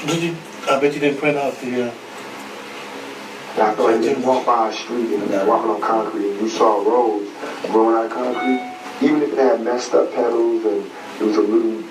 I bet you didn't print out the. I feel like if you walk by a street and you're walking on concrete and you saw roads growing out of concrete, even if it had messed up petals and it was a little,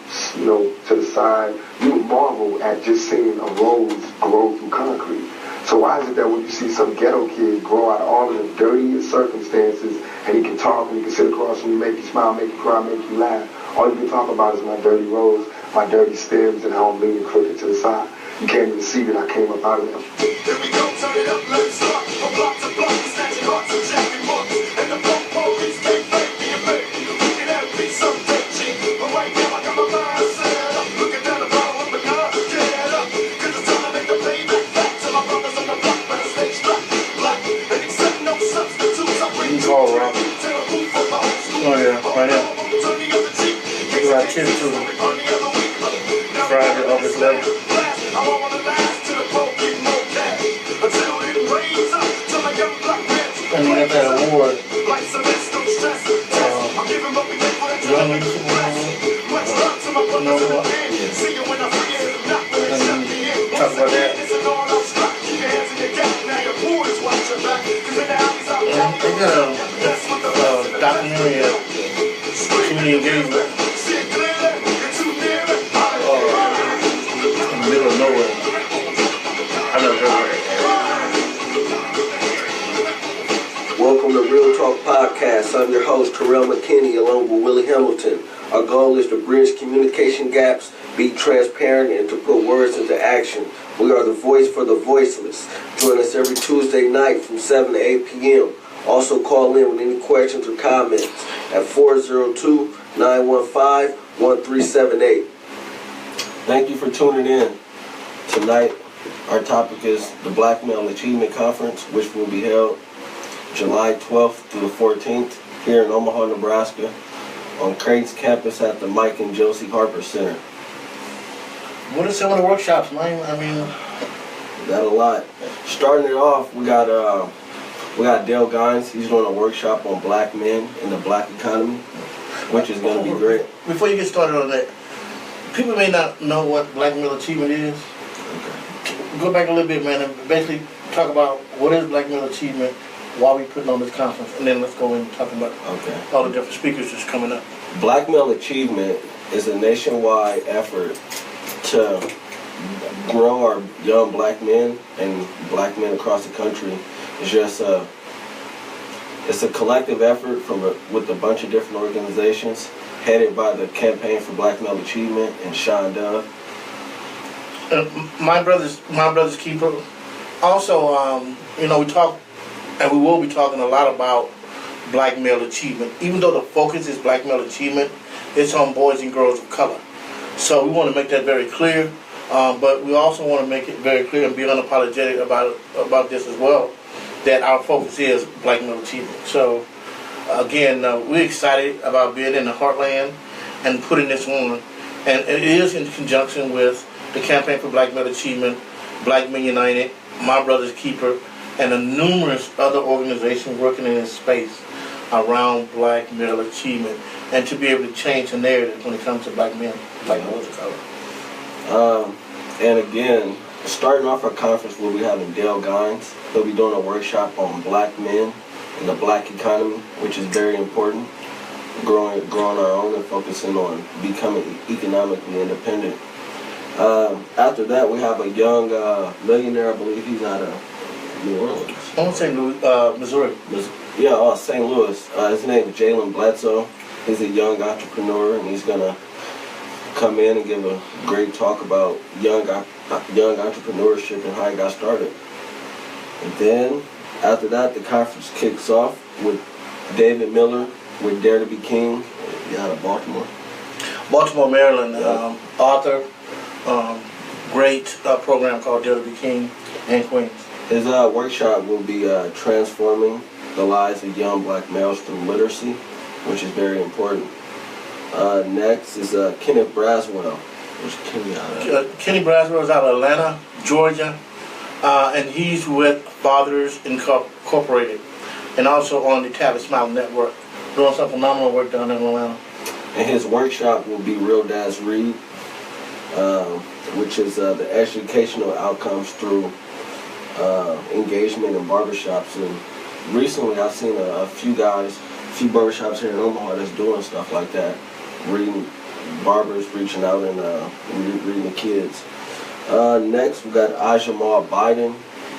to the side, you would marvel at just seeing a rose grow through concrete. So why is it that when you see some ghetto kid grow out of all of the dirtiest circumstances and he can talk and he can sit across from you, make you smile, make you cry, make you laugh, all you can talk about is my dirty rose, my dirty stems, and how I'm leaning crooked to the side. You can't even see that I came up out of them. Here we go, turn it up, let's start. From block to block, snatching hearts and jacking marks. And the punk police can't fake me and make me. Looking at me so touchy. But right now I got my mind set up. Looking down the bottle of the gun, get up. Cause it's time to make the payback back to my brothers on the block. Better stay strapped. Black, and accept no substitutes. I bring you all right. Oh yeah, right here. You got chips too. Friday, August 11th. And we got that award. Young Leadership Award. No what? Talk about that. And they got a documentary of community engagement. In the middle of nowhere. I never heard of it. Welcome to Real Talk Podcast. I'm your host, Terrell McKinney, along with Willie Hamilton. Our goal is to bridge communication gaps, be transparent, and to put words into action. We are the voice for the voiceless. Join us every Tuesday night from 7 to 8 p.m. Also call in with any questions or comments at 402-915-1378. Thank you for tuning in. Tonight, our topic is the Black Male Achievement Conference, which will be held July 12th through the 14th here in Omaha, Nebraska, on Craig's campus at the Mike and Josie Harper Center. What are some of the workshops, man? I mean, Got a lot. Starting it off, we got Dale Gines. He's doing a workshop on black men and the black economy, which is going to be great. Before you get started on that, people may not know what Black Male Achievement is. Okay. Go back a little bit, man, and basically talk about what is Black Male Achievement, why we putting on this conference, and then let's go in and talk about all the different speakers that's coming up. Black Male Achievement is a nationwide effort to grow our young black men and black men across the country. It's just it's a collective effort with a bunch of different organizations headed by the Campaign for Black Male Achievement and Sean Dove. My brother's keeper. Also, we talk, and we will be talking a lot about black male achievement. Even though the focus is black male achievement, it's on boys and girls of color. So we want to make that very clear, but we also want to make it very clear and be unapologetic about this as well, that our focus is black male achievement. So again, we're excited about being in the heartland and putting this on, and it is in conjunction with the Campaign for Black Male Achievement, Black Men United, My Brother's Keeper, and the numerous other organizations working in this space around black male achievement, and to be able to change the narrative when it comes to black men, black boys of color. And again, starting off our conference, we'll be having Dale Gines. He'll be doing a workshop on black men and the black economy, which is very important. Growing our own and focusing on becoming economically independent. After that, we have a young millionaire. I believe he's out of New Orleans. I want to say Missouri. Yeah, St. Louis. His name is Jalen Bledsoe. He's a young entrepreneur, and he's gonna come in and give a great talk about young entrepreneurship and how he got started. And then after that, the conference kicks off with David Miller with Dare to Be King. He's out of Baltimore, Maryland. Author. Great program called Dare to Be King and Queens. His workshop will be transforming the lives of young black males through literacy, which is very important. Next is Kenneth Braswell. Where's Kenny out of? Kenny Braswell is out of Atlanta, Georgia, and he's with Fathers Incorporated, and also on the Tablet Smile Network, doing some phenomenal work down in Atlanta. And his workshop will be Real Dads Read. which is the educational outcomes through engagement in barbershops. And recently I've seen a few barbershops here in Omaha that's doing stuff like that, reading barbers, reaching out and reading the kids. Next we got Ajamal Biden.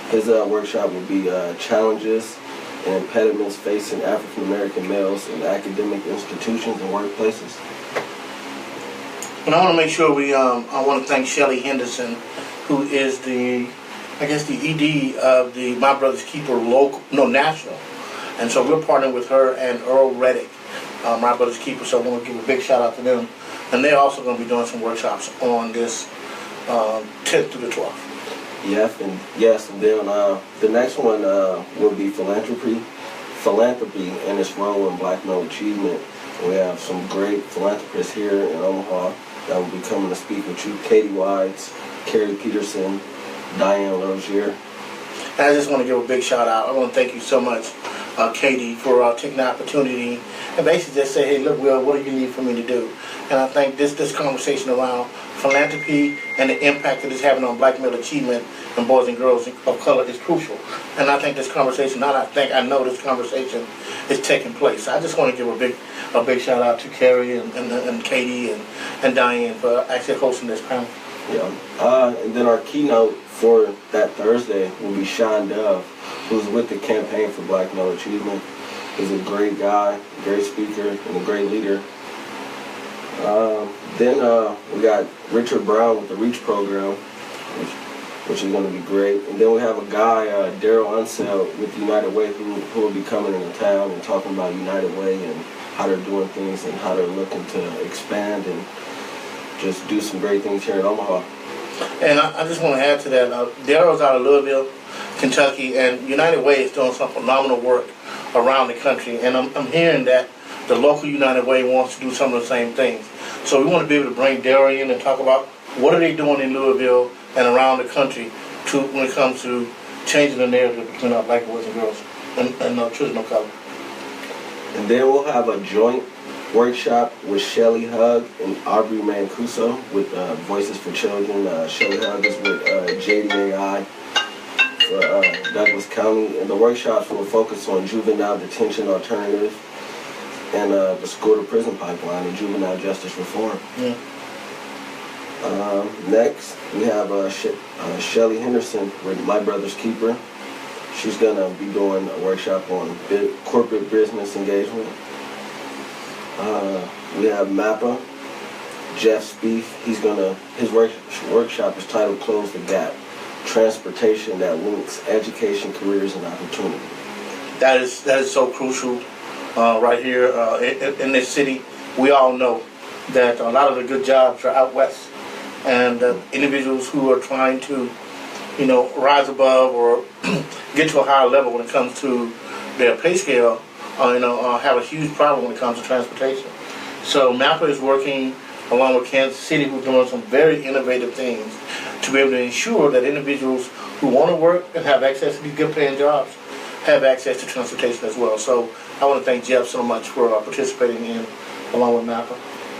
His workshop will be challenges and impediments facing African American males in academic institutions and workplaces. And I want to make sure I want to thank Shelly Henderson, who is the ED of the My Brother's Keeper national. And so we're partnering with her and Earl Reddick, My Brother's Keeper. So I want to give a big shout out to them. And they're also going to be doing some workshops on this 10th through the 12th. Yes, and then the next one will be philanthropy and its role in Black male achievement. We have some great philanthropists here in Omaha that will be coming to speak with you. Katie Wides, Carrie Peterson, Diane Lozier. And I just want to give a big shout out. I want to thank you so much, Katie, for taking the opportunity and basically just say, hey, look, Will, what do you need for me to do? And I think this conversation around philanthropy and the impact that it's having on Black male achievement and boys and girls of color is crucial. And I think this conversation, I know this conversation is taking place. I just want to give a big shout out to Carrie and Katie and Diane for actually hosting this panel. Yeah. And then our keynote for that Thursday will be Sean Dove, who's with the Campaign for Black Male Achievement. He's a great guy, great speaker, and a great leader. Then we got Richard Brown with the REACH program, which is going to be great. And then we have a guy, Terrell with United Way, who will be coming into town and talking about United Way and how they're doing things and how they're looking to expand and just do some great things here in Omaha. And I just want to add to that, Daryl's out of Louisville, Kentucky, and United Way is doing some phenomenal work around the country. And I'm hearing that the local United Way wants to do some of the same things. So we want to be able to bring Daryl in and talk about what are they doing in Louisville and around the country when it comes to changing the narrative between our Black boys and girls and our children of color. And then we'll have a joint workshop with Shelley Hugg and Aubrey Mancuso with Voices for Children. Shelley Hugg is with JDAI for Douglas County. And the workshops will focus on juvenile detention alternative and the school-to-prison pipeline and juvenile justice reform. Yeah. Next, we have Shelly Henderson with My Brother's Keeper. She's going to be doing a workshop on corporate business engagement. We have Mappa, Jeff Spieth. His workshop is titled Close the Gap, Transportation that Links Education, Careers, and Opportunity. That is so crucial right here in this city. We all know that a lot of the good jobs are out west, and individuals who are trying to, rise above or get to a higher level when it comes to their pay scale, have a huge problem when it comes to transportation. So MAPA is working along with Kansas City, who's doing some very innovative things to be able to ensure that individuals who want to work and have access to these good paying jobs have access to transportation as well. So I want to thank Jeff so much for participating along with MAPA.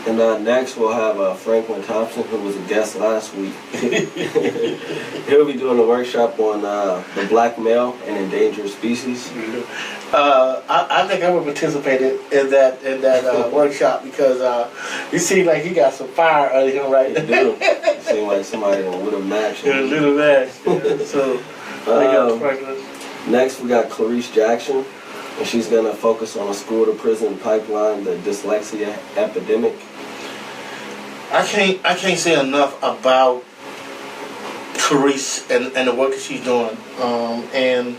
And next we'll have Franklin Thompson, who was a guest last week. He'll be doing a workshop on the black male and endangered species. I think I would participate in that workshop because you seem like he got some fire out of him right now. You do. You seem like somebody with a match. A little match. Yeah. So I got Franklin. Next we got Clarice Jackson, and she's going to focus on a school-to-prison pipeline, the dyslexia epidemic. I can't say enough about Clarice and the work that she's doing, and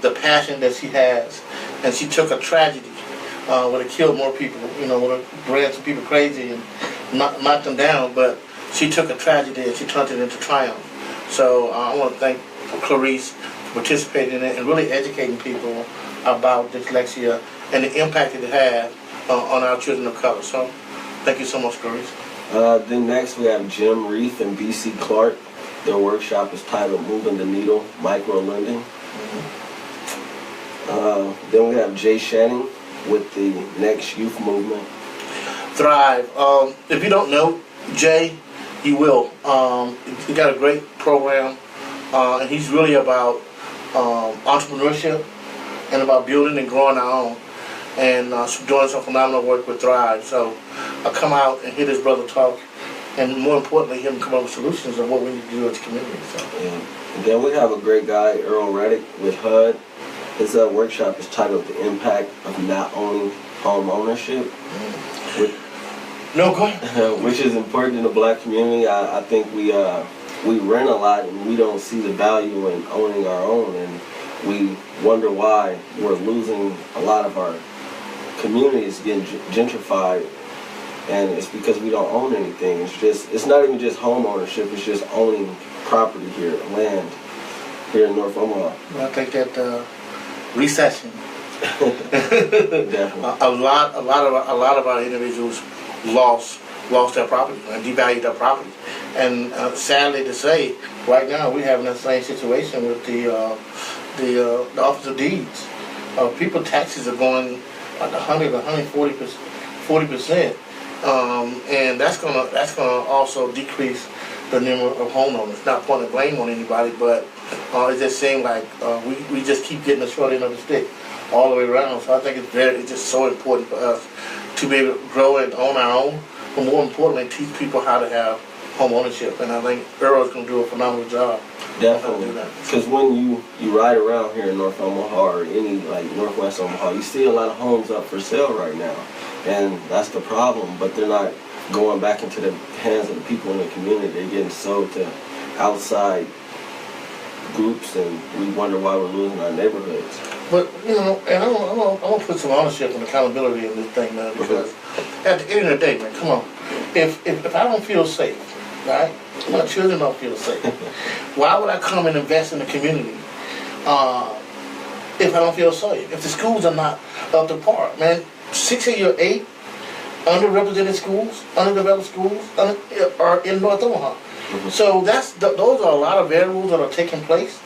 the passion that she has. And she took a tragedy would have killed more people, would have ran some people crazy and knocked them down, but she took a tragedy and she turned it into triumph. So I want to thank Clarice for participating in it and really educating people about dyslexia and the impact that it has on our children of color. So thank you so much, Clarice. Then next we have Jim Reith and B.C. Clark. Their workshop is titled Moving the Needle, Micro-Lending. Then we have Jay Shannon with the Next Youth Movement. Thrive. If you don't know, Jay He will. He got a great program, and he's really about entrepreneurship and about building and growing our own, and doing some phenomenal work with Thrive. So I'll come out and hear this brother talk, and more importantly, him come up with solutions on what we need to do as a community. So. Yeah. And then we have a great guy, Earl Reddick, with HUD. His workshop is titled "The Impact of Not Owning Home Ownership," No, go ahead. which is important in the black community. I think we rent a lot and we don't see the value in owning our own, and we wonder why we're losing a lot of our communities getting gentrified, and it's because we don't own anything. It's not even just home ownership, it's just owning property here, land here in North Omaha. I think that recession. Definitely. A lot of our individuals lost their property and devalued their property, and sadly to say, right now we're having the same situation with the Office of Deeds. People taxes are going like 40%, and that's gonna also decrease the number of homeowners. Not pointing blame on anybody, but it just seems like we just keep getting the short end of the stick all the way around. So I think it's just so important for us to be able to grow and own our own, but more importantly, teach people how to have home ownership. And I think Earl's going to do a phenomenal job. Definitely. Because when you ride around here in North Omaha or any like Northwest Omaha, you see a lot of homes up for sale right now. And that's the problem, but they're not going back into the hands of the people in the community. They're getting sold to outside groups, and we wonder why we're losing our neighborhoods. But, you know, and I'm gonna put some ownership and accountability in this thing, man, because at the end of the day, man, come on. If I don't feel safe, right? My children don't feel safe. Why would I come and invest in the community if I don't feel safe? If the schools are not up to par, man, 6 of your 8 underrepresented schools, underdeveloped schools are in North Omaha. So those are a lot of variables that are taking place.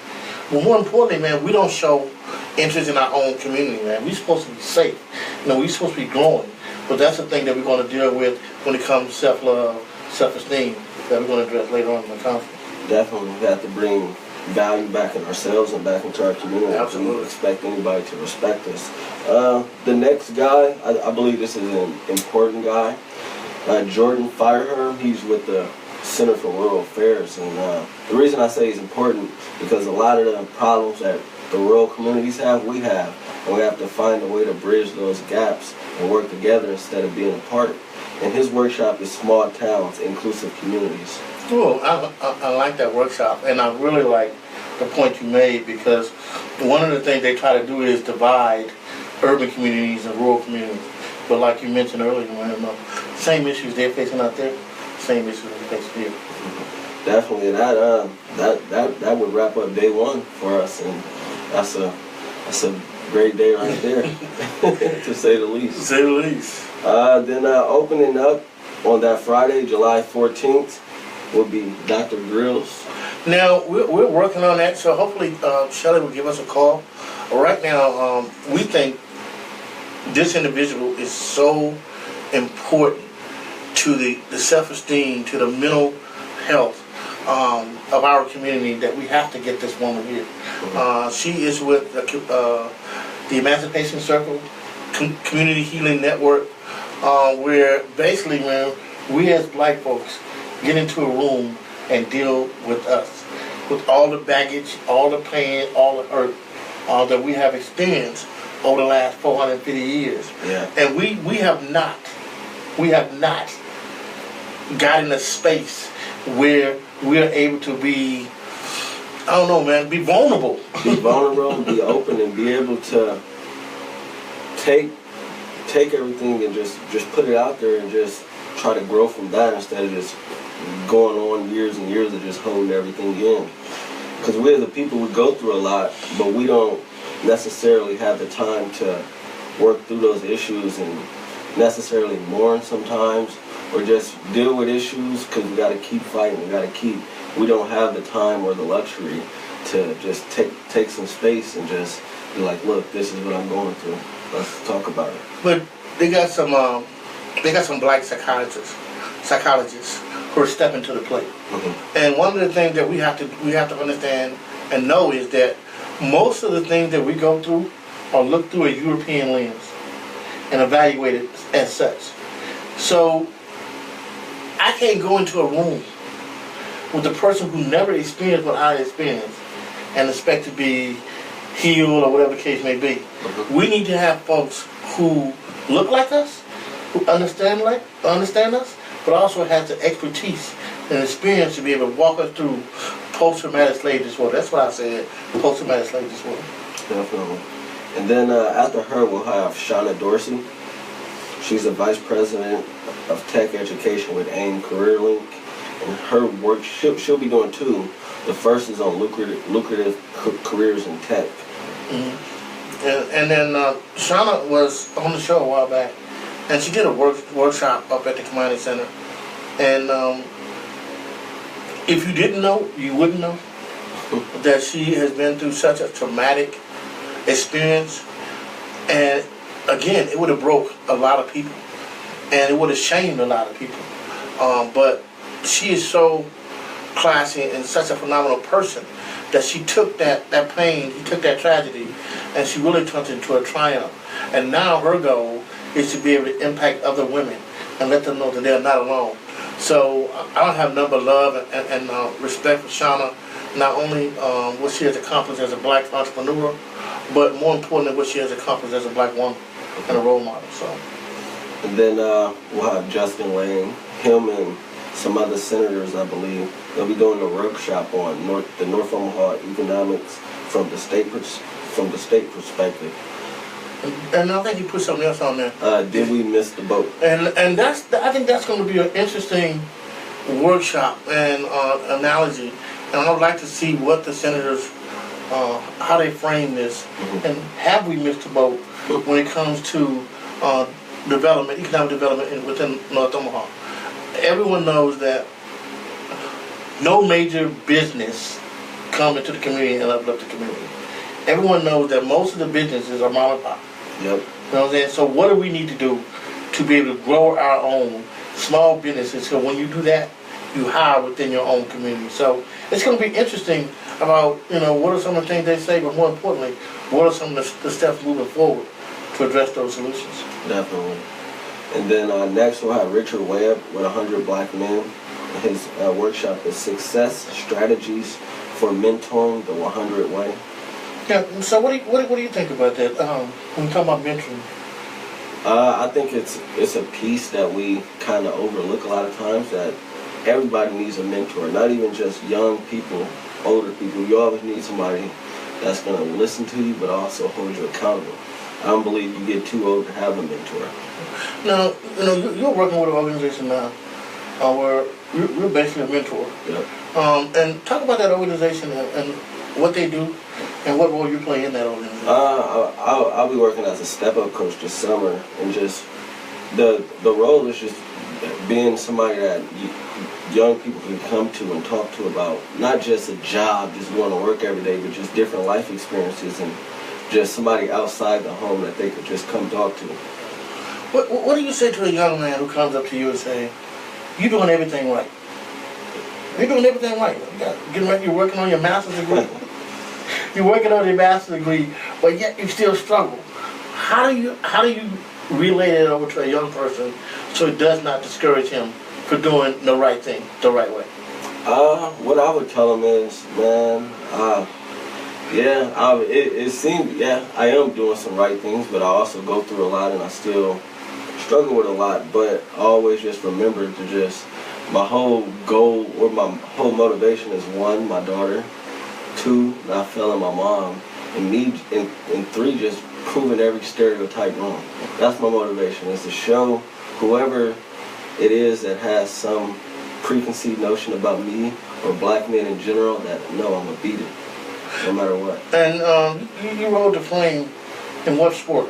But more importantly, man, we don't show interest in our own community, man. We're supposed to be safe. You know, we're supposed to be growing. But that's the thing that we're going to deal with when it comes to self-love, self-esteem, that we're going to address later on in the conference. Definitely, we have to bring value back in ourselves and back into our community. Absolutely. We expect anybody to respect us. The next guy, I believe this is an important guy, Jordan Fireherm. He's with the Center for Rural Affairs, and the reason I say he's important because a lot of the problems that the rural communities have, we have, and we have to find a way to bridge those gaps and work together instead of being apart. And his workshop is Small Towns, Inclusive Communities. Cool. I like that workshop, and I really like the point you made, because one of the things they try to do is divide urban communities and rural communities. But like you mentioned earlier, man, same issues they're facing out there, same issues we're facing here. Definitely, and that would wrap up day one for us, and that's a great day right there, to say the least. To say the least. Then opening up on that Friday, July 14th, will be Dr. Grills. Now, we're working on that, so hopefully Shelley will give us a call. Right now, we think this individual is so important to the self-esteem, to the mental health of our community, that we have to get this woman here. She is with the Emancipation Circle, Community Healing Network, where basically, man, we as black folks get into a room and deal with us, with all the baggage, all the pain, all the hurt that we have experienced over the last 450 years. Yeah. And we have not gotten a space where we're able to be, I don't know, man, be vulnerable. Be vulnerable, be open, and be able to take everything and just put it out there and just try to grow from that instead of just going on years and years of just holding everything in. Because we as a people, we go through a lot, but we don't necessarily have the time to work through those issues and necessarily mourn sometimes, or just deal with issues, because we got to keep fighting. We don't have the time or the luxury to just take some space and just be like, look, this is what I'm going through. Let's talk about it. But they got some black psychologists her stepping to the plate. Mm-hmm. And one of the things that we have to understand and know is that most of the things that we go through are looked through a European lens and evaluated as such. So I can't go into a room with a person who never experienced what I experienced and expect to be healed or whatever the case may be. Mm-hmm. We need to have folks who look like us, who understand us, but also has the expertise and experience to be able to walk us through post-traumatic slave disorder. That's what I said, post-traumatic slave disorder. Definitely. And then after her, we'll have Shauna Dorsey. She's a vice president of tech education with AIM CareerLink. And her work, she'll be doing two. The first is on lucrative careers in tech. Mm-hmm. And then Shauna was on the show a while back, and she did a workshop up at the Community Center. And if you didn't know, you wouldn't know that she has been through such a traumatic experience. And again, it would have broke a lot of people, and it would have shamed a lot of people. But she is so classy and such a phenomenal person that she took that pain, she took that tragedy, and she really turned it into a triumph. And now her goal is to be able to impact other women and let them know that they're not alone. So I don't have nothing but love and respect for Shauna, not only what she has accomplished as a black entrepreneur, but more importantly what she has accomplished as a black woman and a role model. So. And then we'll have Justin Lane, him and some other senators, I believe. They'll be doing a workshop on the North Omaha economics from the state perspective. And I think you put something else on there. Did we miss the boat? And I think that's going to be an interesting workshop and analogy. And I would like to see what the senators, how they frame this, Mm-hmm. and have we missed the boat when it comes to economic development within North Omaha. Everyone knows that no major business come into the community and uplift the community. Everyone knows that most of the businesses are mom and pop. Yep. You know what I'm saying? So what do we need to do to be able to grow our own small businesses? So when you do that, you hire within your own community. So it's going to be interesting about, what are some of the things they say, but more importantly, what are some of the steps moving forward to address those solutions? Definitely. And then next we'll have Richard Webb with 100 Black Men. His workshop is Success Strategies for Mentoring the 100 Way. Yeah. So what do you think about that? When we talk about mentoring. I think it's a piece that we kind of overlook a lot of times, that everybody needs a mentor. Not even just young people, older people. You always need somebody that's going to listen to you, but also hold you accountable. I don't believe you get too old to have a mentor. Now, you're working with an organization now where you're basically a mentor. Yeah. And talk about that organization and what they do and what role you play in that organization. I'll be working as a step-up coach this summer, and just the role is just being somebody that young people can come to and talk to about not just a job, just going to work every day, but just different life experiences, and just somebody outside the home that they could just come talk to. What do you say to a young man who comes up to you and say, "You're doing everything right. You're doing everything right. You're working on your master's degree. You're working on your master's degree, but yet you still struggle." How do you relay that over to a young person so it does not discourage him for doing the right thing the right way? What I would tell him is, man, it seems, I am doing some right things, but I also go through a lot, and I still struggle with a lot. But I always just remember to just, my whole goal or my whole motivation is, 1, my daughter, 2, not failing my mom, and me, and 3, just proving every stereotype wrong. That's my motivation, is to show whoever it is that has some preconceived notion about me or black men in general that, no, I'm gonna beat it, no matter what. And you rode the flame in what sport?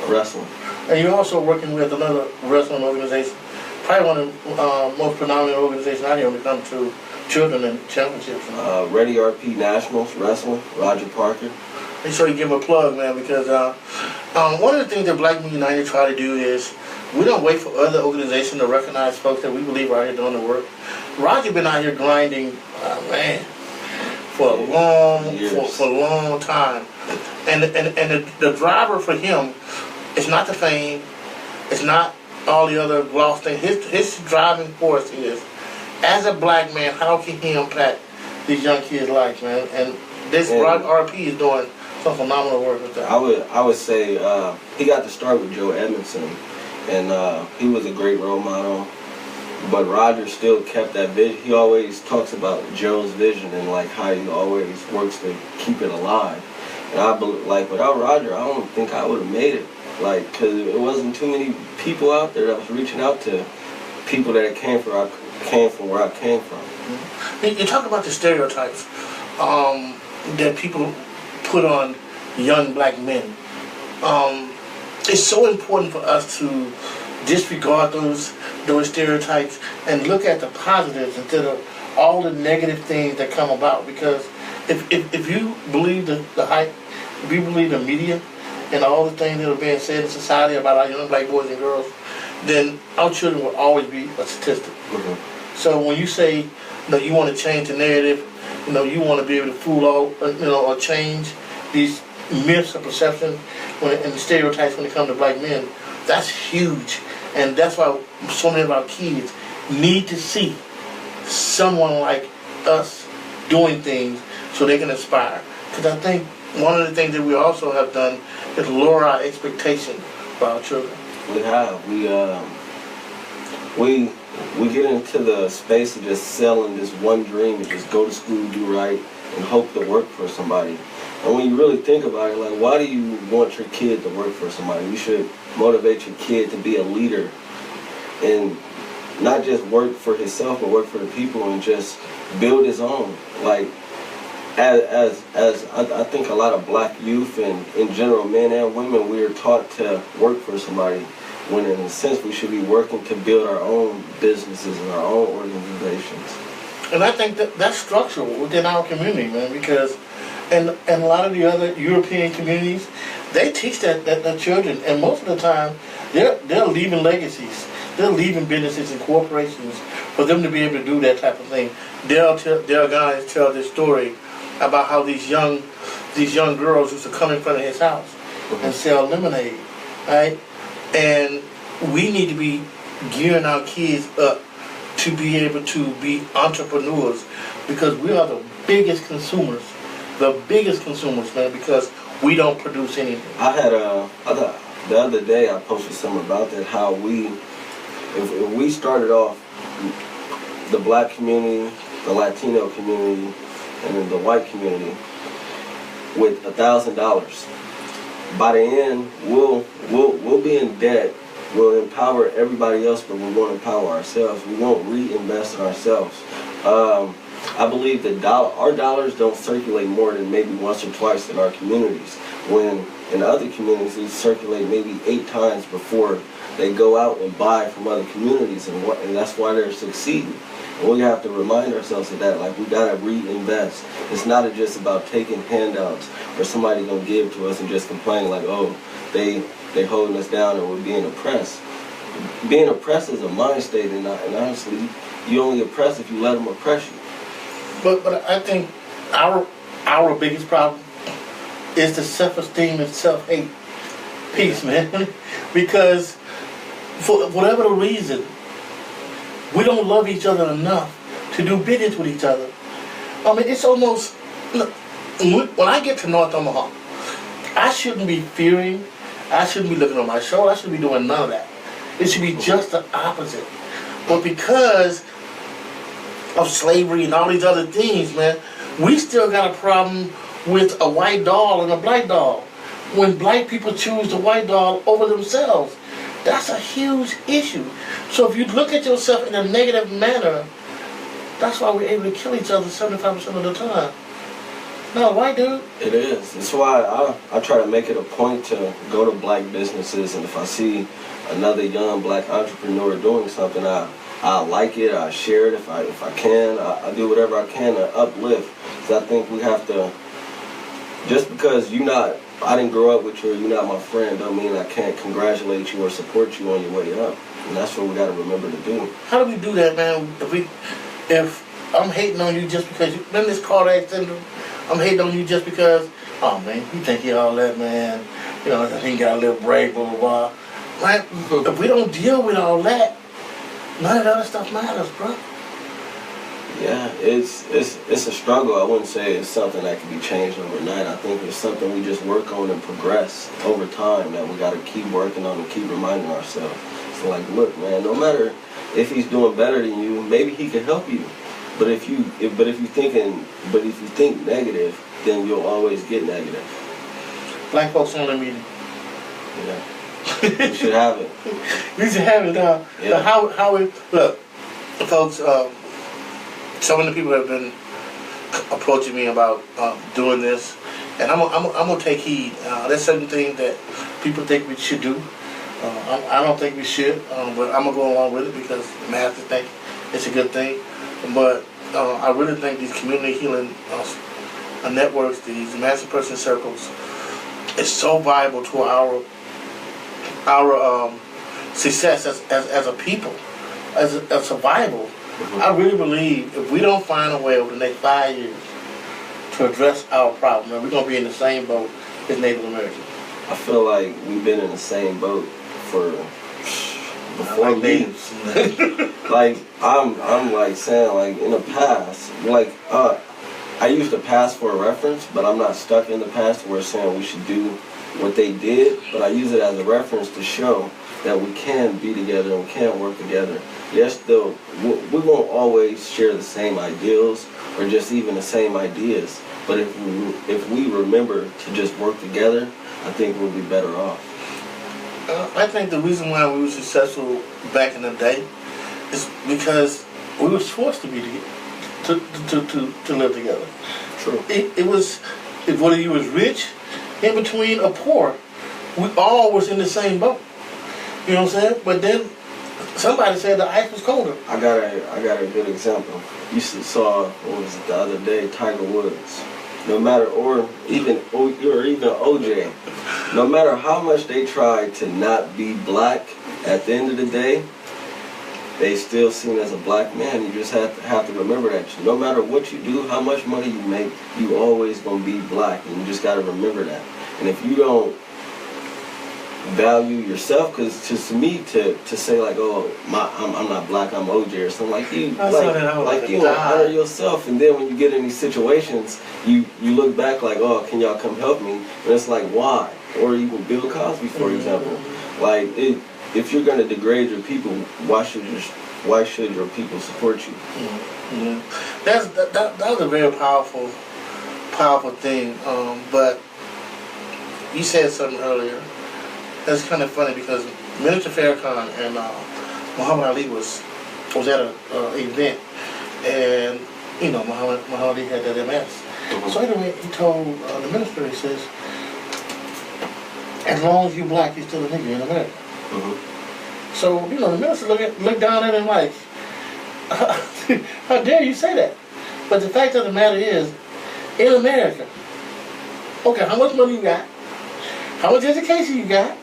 Wrestling. And you're also working with another wrestling organization, probably one of the most predominant organizations out here when it comes to children and championships. Ready RP Nationals Wrestling, Roger Parker. Make sure you give him a plug, man, because one of the things that Black Men United try to do is We don't wait for other organizations to recognize folks that we believe are out here doing the work. Roger been out here grinding, man, for a long time. And the driver for him is not the fame, it's not all the other lost things. His driving force is, as a black man, how can he impact these young kids' lives, man? And this RP is doing some phenomenal work with that. I would say he got to start with Joe Edmondson, and he was a great role model. But Roger still kept that vision. He always talks about Joe's vision and like how he always works to keep it alive. And I believe, like, without Roger, I don't think I would have made it. Like, because it wasn't too many people out there that was reaching out to people that came from where I came from. Mm-hmm. You talk about the stereotypes that people put on young black men. It's so important for us to disregard those stereotypes and look at the positives instead of all the negative things that come about. Because if you believe the hype, if you believe the media and all the things that are being said in society about our young black boys and girls, then our children will always be a statistic. Mm-hmm. So when you say, you want to change the narrative, you want to be able to fool all, or change these myths of perception and stereotypes when it comes to black men, that's huge. And that's why so many of our kids need to see someone like us doing things so they can aspire. Because I think one of the things that we also have done is lower our expectation for our children. We have. We get into the space of just selling this one dream and just go to school, do right, and hope to work for somebody. And when you really think about it, like, why do you want your kid to work for somebody? You should motivate your kid to be a leader and not just work for himself, but work for the people and just build his own. Like, as I think a lot of black youth and in general, men and women, we are taught to work for somebody, when in a sense we should be working to build our own businesses and our own organizations. And I think that's structural within our community, man, because and a lot of the other European communities, they teach that children, and most of the time they're leaving legacies. They're leaving businesses and corporations for them to be able to do that type of thing. Their guys tell this story about how these young girls used to come in front of his house and sell lemonade, right? And we need to be gearing our kids up to be able to be entrepreneurs, because we are the biggest consumers, man, because we don't produce anything. I had the other day I posted something about that, how if we started off the black community, the Latino community, and then the white community with $1,000, by the end we'll be in debt. We'll empower everybody else, but we won't empower ourselves. We won't reinvest in ourselves. I believe that our dollars don't circulate more than maybe once or twice in our communities, when in other communities they circulate maybe 8 times before they go out and buy from other communities, and that's why they're succeeding. And we have to remind ourselves of that. Like, we gotta reinvest. It's not just about taking handouts or somebody gonna give to us and just complain like, oh, they holding us down and we're being oppressed. Being oppressed is a mind state, and honestly, you only oppress if you let them oppress you. But I think our biggest problem is the self-esteem and self-hate piece, man. Because for whatever the reason, we don't love each other enough to do business with each other. I mean, it's almost, when I get to North Omaha, I shouldn't be fearing, I shouldn't be looking on my shoulder, I shouldn't be doing none of that. It should be just the opposite. But because of slavery and all these other things, man, we still got a problem with a white doll and a black doll. When black people choose the white doll over themselves, that's a huge issue. So if you look at yourself in a negative manner, that's why we're able to kill each other 75% of the time. No, white dude. It is. That's why I try to make it a point to go to black businesses, and if I see another young black entrepreneur doing something, I like it, I share it if I can. I do whatever I can to uplift. Because I think we have to, just because you're not I didn't grow up with you or you're not my friend, don't mean I can't congratulate you or support you on your way up. And that's what we got to remember to do. How do we do that, man? If I'm hating on you just because you remember this cardiac syndrome, I'm hating on you just because, oh man, you think he all that, man? You know, he got a little brave, blah blah blah. Right? If we don't deal with all that, none of that other stuff matters, bro. Yeah, it's a struggle. I wouldn't say it's something that can be changed overnight. I think it's something we just work on and progress over time that we got to keep working on and keep reminding ourselves. So like, look, man, no matter if he's doing better than you, maybe he can help you. But if you think negative, then you'll always get negative. Black folks only meeting. Yeah, you should have it. We should have it now. Yeah. How we look, folks. Some of the people have been approaching me about doing this, and I'm gonna take heed. There's certain things that people think we should do. I don't think we should, but I'm gonna go along with it because the masters think it's a good thing. But I really think these community healing networks, these master person circles, is so vital to our success as a people, as survival. I really believe if we don't find a way over the next 5 years to address our problem, then we're going to be in the same boat as Native Americans. I feel like we've been in the same boat for before me. Like I'm like saying like in the past, like I use the past for a reference, but I'm not stuck in the past where it's saying we should do what they did, but I use it as a reference to show that we can be together and we can work together. Yes, though, we won't always share the same ideals or just even the same ideas, but if we remember to just work together, I think we'll be better off. I think the reason why we were successful back in the day is because we were forced to be to live together. True. It was, whether you was rich, in between, or poor, we all was in the same boat. You know what I'm saying? But then somebody said the ice was colder. I got a good example. You saw, what was it, the other day, Tiger Woods. No matter, or even OJ, no matter how much they try to not be black, at the end of the day, they still seen as a black man. You just have to remember that no matter what you do, how much money you make, you always gonna be black, and you just gotta remember that. And if you don't value yourself, because to me to say like, oh, I'm not black, I'm OJ or something, like you don't honor yourself, and then when you get in these situations, you look back like, oh, can y'all come help me? And it's like, why? Or even Bill Cosby, for example, like if you're gonna degrade your people, why should your people support you? Yeah. That was a very powerful thing. But you said something earlier. That's kind of funny because Minister Farrakhan and Muhammad Ali was at an event, and you know Muhammad Ali had that MS. So anyway, he told the minister, he says, as long as you black, you're still a nigga in America. So you know the minister looked down at him like, how dare you say that? But the fact of the matter is, in America, okay, how much money you got? How much education you got?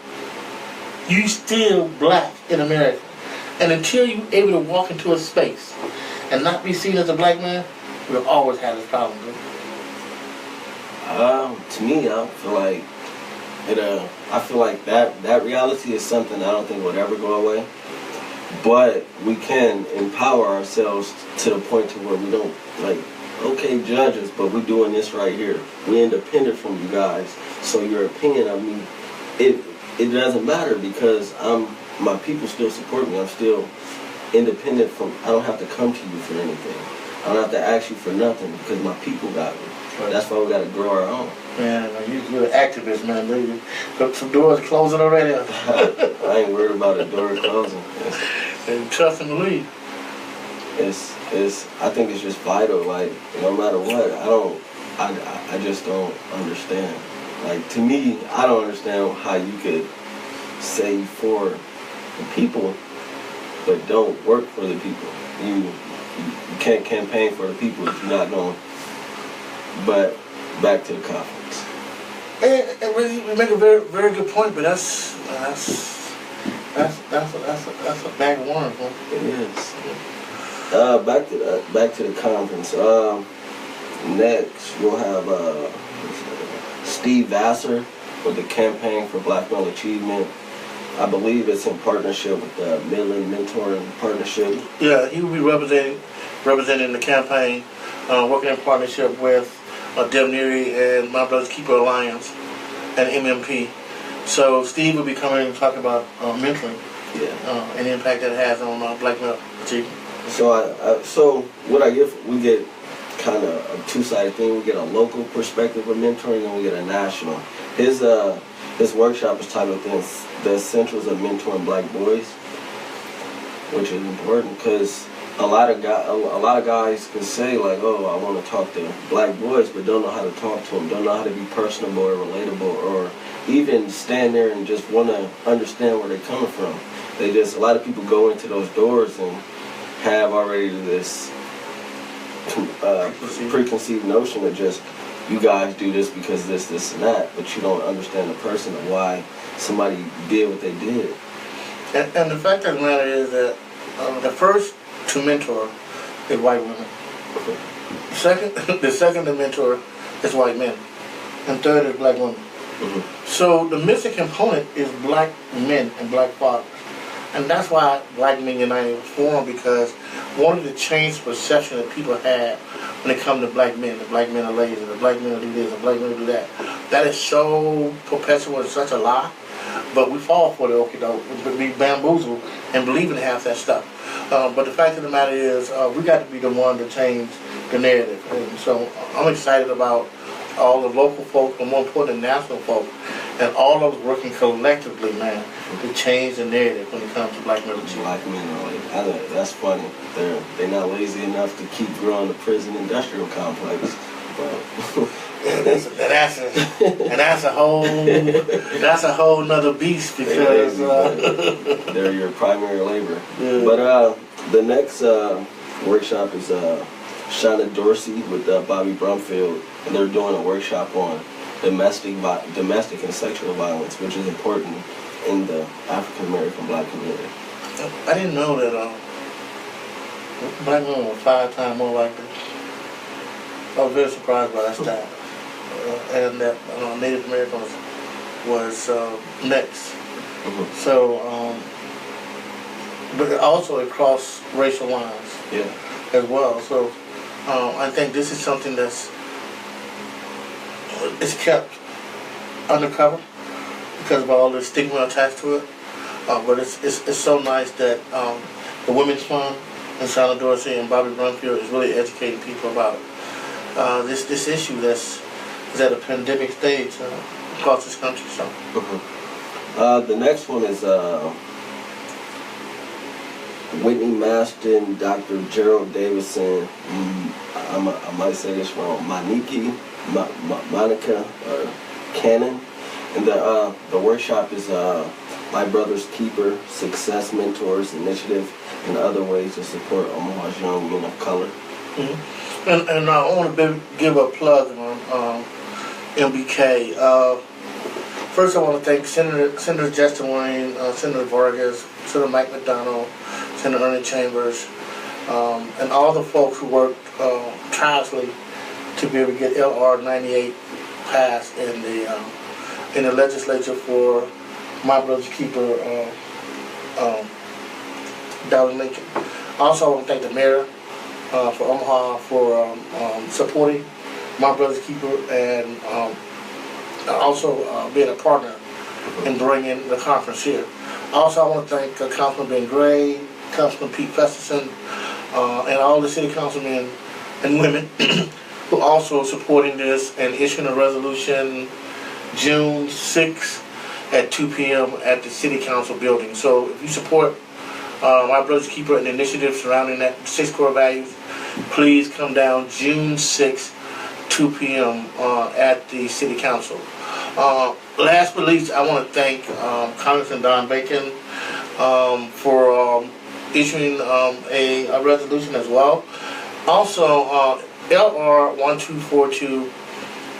You still black in America. And until you're able to walk into a space and not be seen as a black man, we'll always have this problem. To me, I feel like I feel like that reality is something I don't think will ever go away. But we can empower ourselves to the point to where we don't like, okay, judge us, but we're doing this right here. We're independent from you guys. So your opinion of me, it doesn't matter because my people still support me. I'm still independent from, I don't have to come to you for anything. I don't have to ask you for nothing because my people got me. Right. That's why we got to grow our own. Man, you're an activist, man. Some doors closing already. I ain't worried about the door closing. And trust and believe. I think it's just vital. Like no matter what, I just don't understand. Like to me, I don't understand how you could say for the people, but don't work for the people. You can't campaign for the people if you're not going. But back to the conference. And really, you make a very, very good point, but that's a bag of worms, man. It is. Back to the conference. Next, we'll have Steve Vassar with the Campaign for Black Male Achievement. I believe it's in partnership with the Midland Mentoring Partnership. Yeah, he will be representing the campaign, working in partnership with Deb Neary and My Brothers Keeper Alliance and MMP. So Steve will be coming and talking about mentoring, and the impact that it has on black male achievement. So what I get, we get kind of a two-sided thing. We get a local perspective of mentoring, and we get a national. His workshop is titled "The Essentials of Mentoring Black Boys," which is important because a lot of guys can say like, "Oh, I want to talk to black boys," but don't know how to talk to them, don't know how to be personable or relatable, or even stand there and just want to understand where they're coming from. A lot of people go into those doors and have already this preconceived notion of just, you guys do this because this, and that, but you don't understand the person and why somebody did what they did. And the fact of the matter is that the first to mentor is white women. The second to mentor is white men. And third is black women. Mm-hmm. So the missing component is black men and black fathers. And that's why Black Men United was formed, because wanted to change the perception that people had when it comes to black men. The black men are lazy, the black men will do this, the black men will do that. That is so perpetual and such a lie. But we fall for the okie doke, be bamboozled and believe in half that stuff. But the fact of the matter is, we got to be the one to change the narrative. And so I'm excited about all the local folk, and more important, the national folk, and all of us working collectively, man, to change the narrative when it comes to black male achievement. Black men are like, that's funny. They're not lazy enough to keep growing the prison industrial complex. But that's a whole nother beast, because they're your primary labor. Yeah. But the next workshop is Shauna Dorsey with Bobby Brumfield, and they're doing a workshop on domestic and sexual violence, which is important in the African American black community. I didn't know that black women were 5 times more likely. I was very surprised by that stat, and that Native Americans was next. Mm-hmm. So, but also across racial lines, as well. So, I think this is something that's kept undercover because of all the stigma attached to it. But it's so nice that the Women's Fund and Shauna Dorsey and Bobby Brumfield is really educating people about this issue that's at a pandemic stage across this country. So. Mm-hmm. The next one is Whitney Maston, Dr. Gerald Davison, I might say this wrong, Monica Cannon, and the workshop is My Brother's Keeper, Success Mentors Initiative, and other ways to support Omaha's young men of color. Mm-hmm. And I want to give a plug on MBK. First, I want to thank Senator Justin Wayne, Senator Vargas, Senator Mike McDonald, Senator Ernie Chambers, and all the folks who worked tirelessly to be able to get LR 98 passed in the legislature for My Brother's Keeper, Darrell Lincoln. Also, I want to thank the mayor for Omaha for supporting My Brother's Keeper, and also being a partner in bringing the conference here. Also, I want to thank Councilman Ben Gray, Councilman Pete Festerson, and all the city councilmen and women who also supporting this and issuing a resolution June 6th at 2 p.m. at the City Council building. So if you support My Brother's Keeper and the initiative surrounding that 6 core values, please come down June 6th, 2 p.m. At the City Council. Last but least, I want to thank Congressman Don Bacon for issuing a resolution as well. Also, LR 1242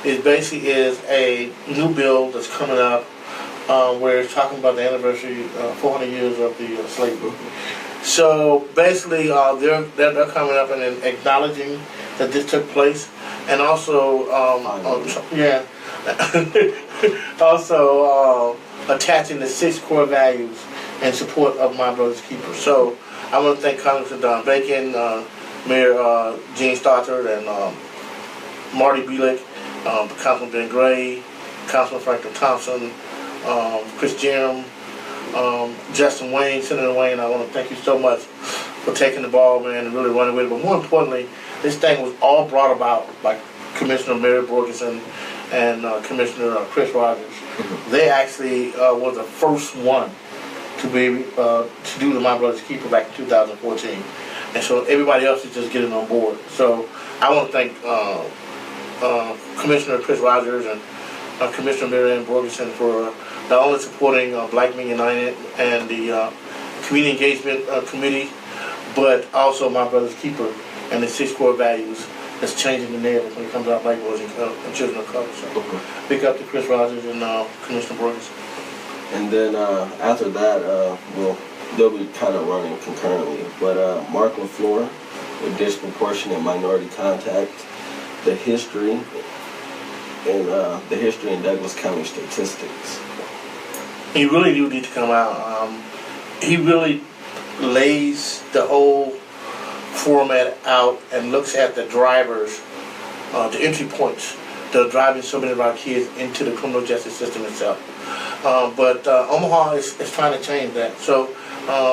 It basically is a new bill that's coming up where it's talking about the anniversary, 400 years of the slavery. So basically, they're coming up and then acknowledging that this took place, and also, also attaching the 6 core values in support of my brother's keeper. So I want to thank Congressman Don Bacon, Mayor Gene Stothard, and Marty Bielek, Councilman Ben Gray, Councilman Franklin Thompson, Chris Jerem, Justin Wayne, Senator Wayne. I want to thank you so much for taking the ball, man, and really running with it. But more importantly, this thing was all brought about by Commissioner Mary Borgeson and Commissioner Chris Rogers. They actually were the first one to be to do the My Brother's Keeper back in 2014, and so everybody else is just getting on board. So I want to thank Commissioner Chris Rogers and Commissioner Mary Borgeson for not only supporting Black Men United and the Community Engagement Committee, but also My Brother's Keeper and the 6 core values that's changing the narrative when it comes to our black boys and children of color. So big up to Chris Rogers and Commissioner Borgeson. And then after that, they'll be kind of running concurrently. But Mark LaFleur, with disproportionate minority contact, the history in Douglas County statistics. He really do need to come out. He really lays the whole format out and looks at the drivers, the entry points that are driving so many of our kids into the criminal justice system itself. But Omaha is trying to change that. So,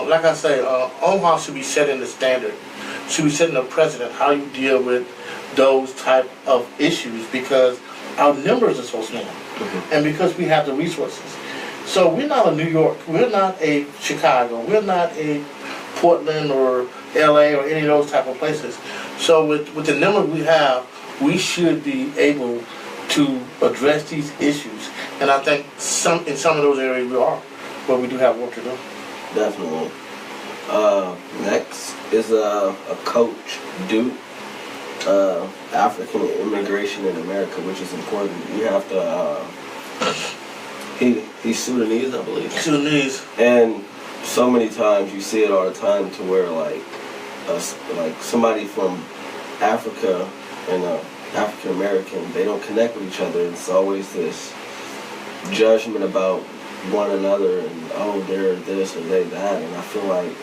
like I say, Omaha should be setting the standard, should be setting the precedent how you deal with those type of issues, because our numbers are so small, and because we have the resources. So we're not a New York, we're not a Chicago, we're not a Portland or LA or any of those type of places. So with the number we have, we should be able to address these issues. And I think in some of those areas we are, but we do have work to do. Definitely. Next is a coach, Duke, African immigration in America, which is important. You have to, he's Sudanese, I believe. Sudanese. And so many times you see it all the time to where like somebody from Africa and African American, they don't connect with each other. It's always this judgment about one another and they're this or they that, and I feel like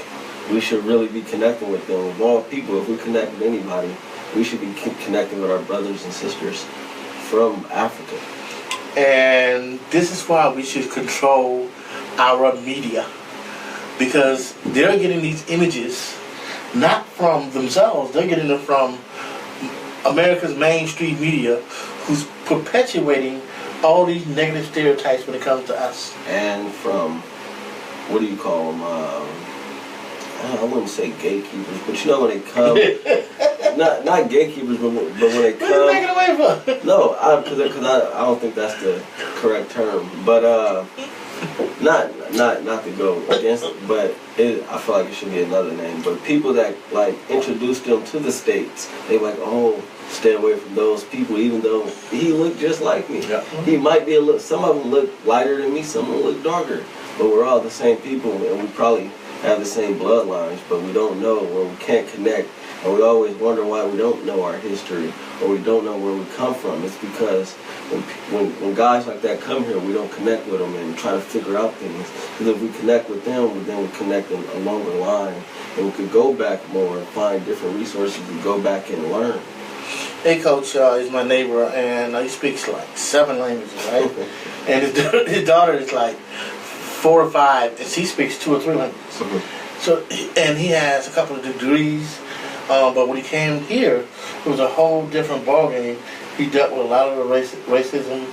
we should really be connecting with them. Of all people, if we connect with anybody, we should be connecting with our brothers and sisters from Africa. And this is why we should control our media, because they're getting these images not from themselves, they're getting them from America's mainstream media, who's perpetuating all these negative stereotypes when it comes to us. And from, what do you call them? I wouldn't say gatekeepers, but you know when they come, not gatekeepers, but when they come. What are you taking away from? No, because I don't think that's the correct term, but not to go against it, but I feel like it should be another name. But people that like introduce them to the States, they like, stay away from those people, even though he looked just like me. Yeah. He might be some of them look lighter than me, some of them look darker, but we're all the same people, and we probably have the same bloodlines, but we don't know, or we can't connect, and we always wonder why we don't know our history, or we don't know where we come from. It's because when guys like that come here, we don't connect with them and try to figure out things. Because if we connect with them, then we connect in a longer line, and we could go back more and find different resources to go back and learn. Hey, Coach is my neighbor, and he speaks like 7 languages, right? And his daughter is like 4 or 5, and she speaks 2 or 3 languages. So, and he has a couple of degrees, but when he came here, it was a whole different ballgame. He dealt with a lot of the racism,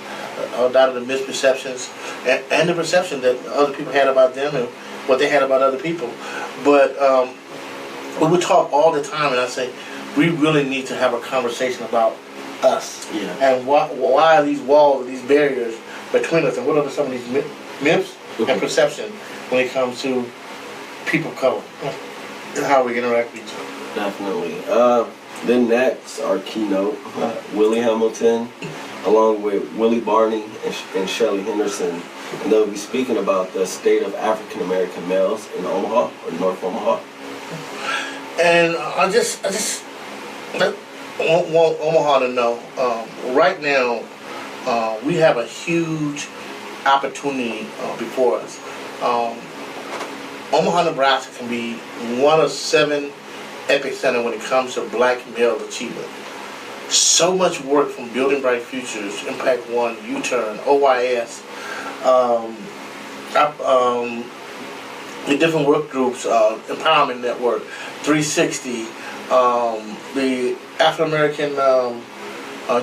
a lot of the misperceptions, and the perception that other people had about them and what they had about other people. But we would talk all the time, and I say, we really need to have a conversation about us. Yeah. And why are these walls, these barriers between us, and what are some of these myths and perception when it comes to people of color and how we interact with each other. Definitely. Then next, our keynote, Willie Hamilton, along with Willie Barney and Shelley Henderson. And they'll be speaking about the state of African American males in Omaha, or North Omaha. And I just want Omaha to know, right now, we have a huge opportunity before us. Omaha, Nebraska can be one of 7 epicenters when it comes to black male achievement. So much work from Building Bright Futures, Impact One, U-Turn, OYS, the different work groups, Empowerment Network, 360, the African American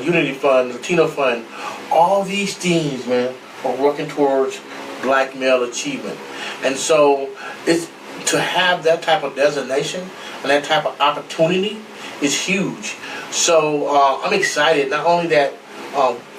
Unity Fund, Latino Fund. All these things, man, are working towards black male achievement. And so it's to have that type of designation and that type of opportunity is huge. So I'm excited not only that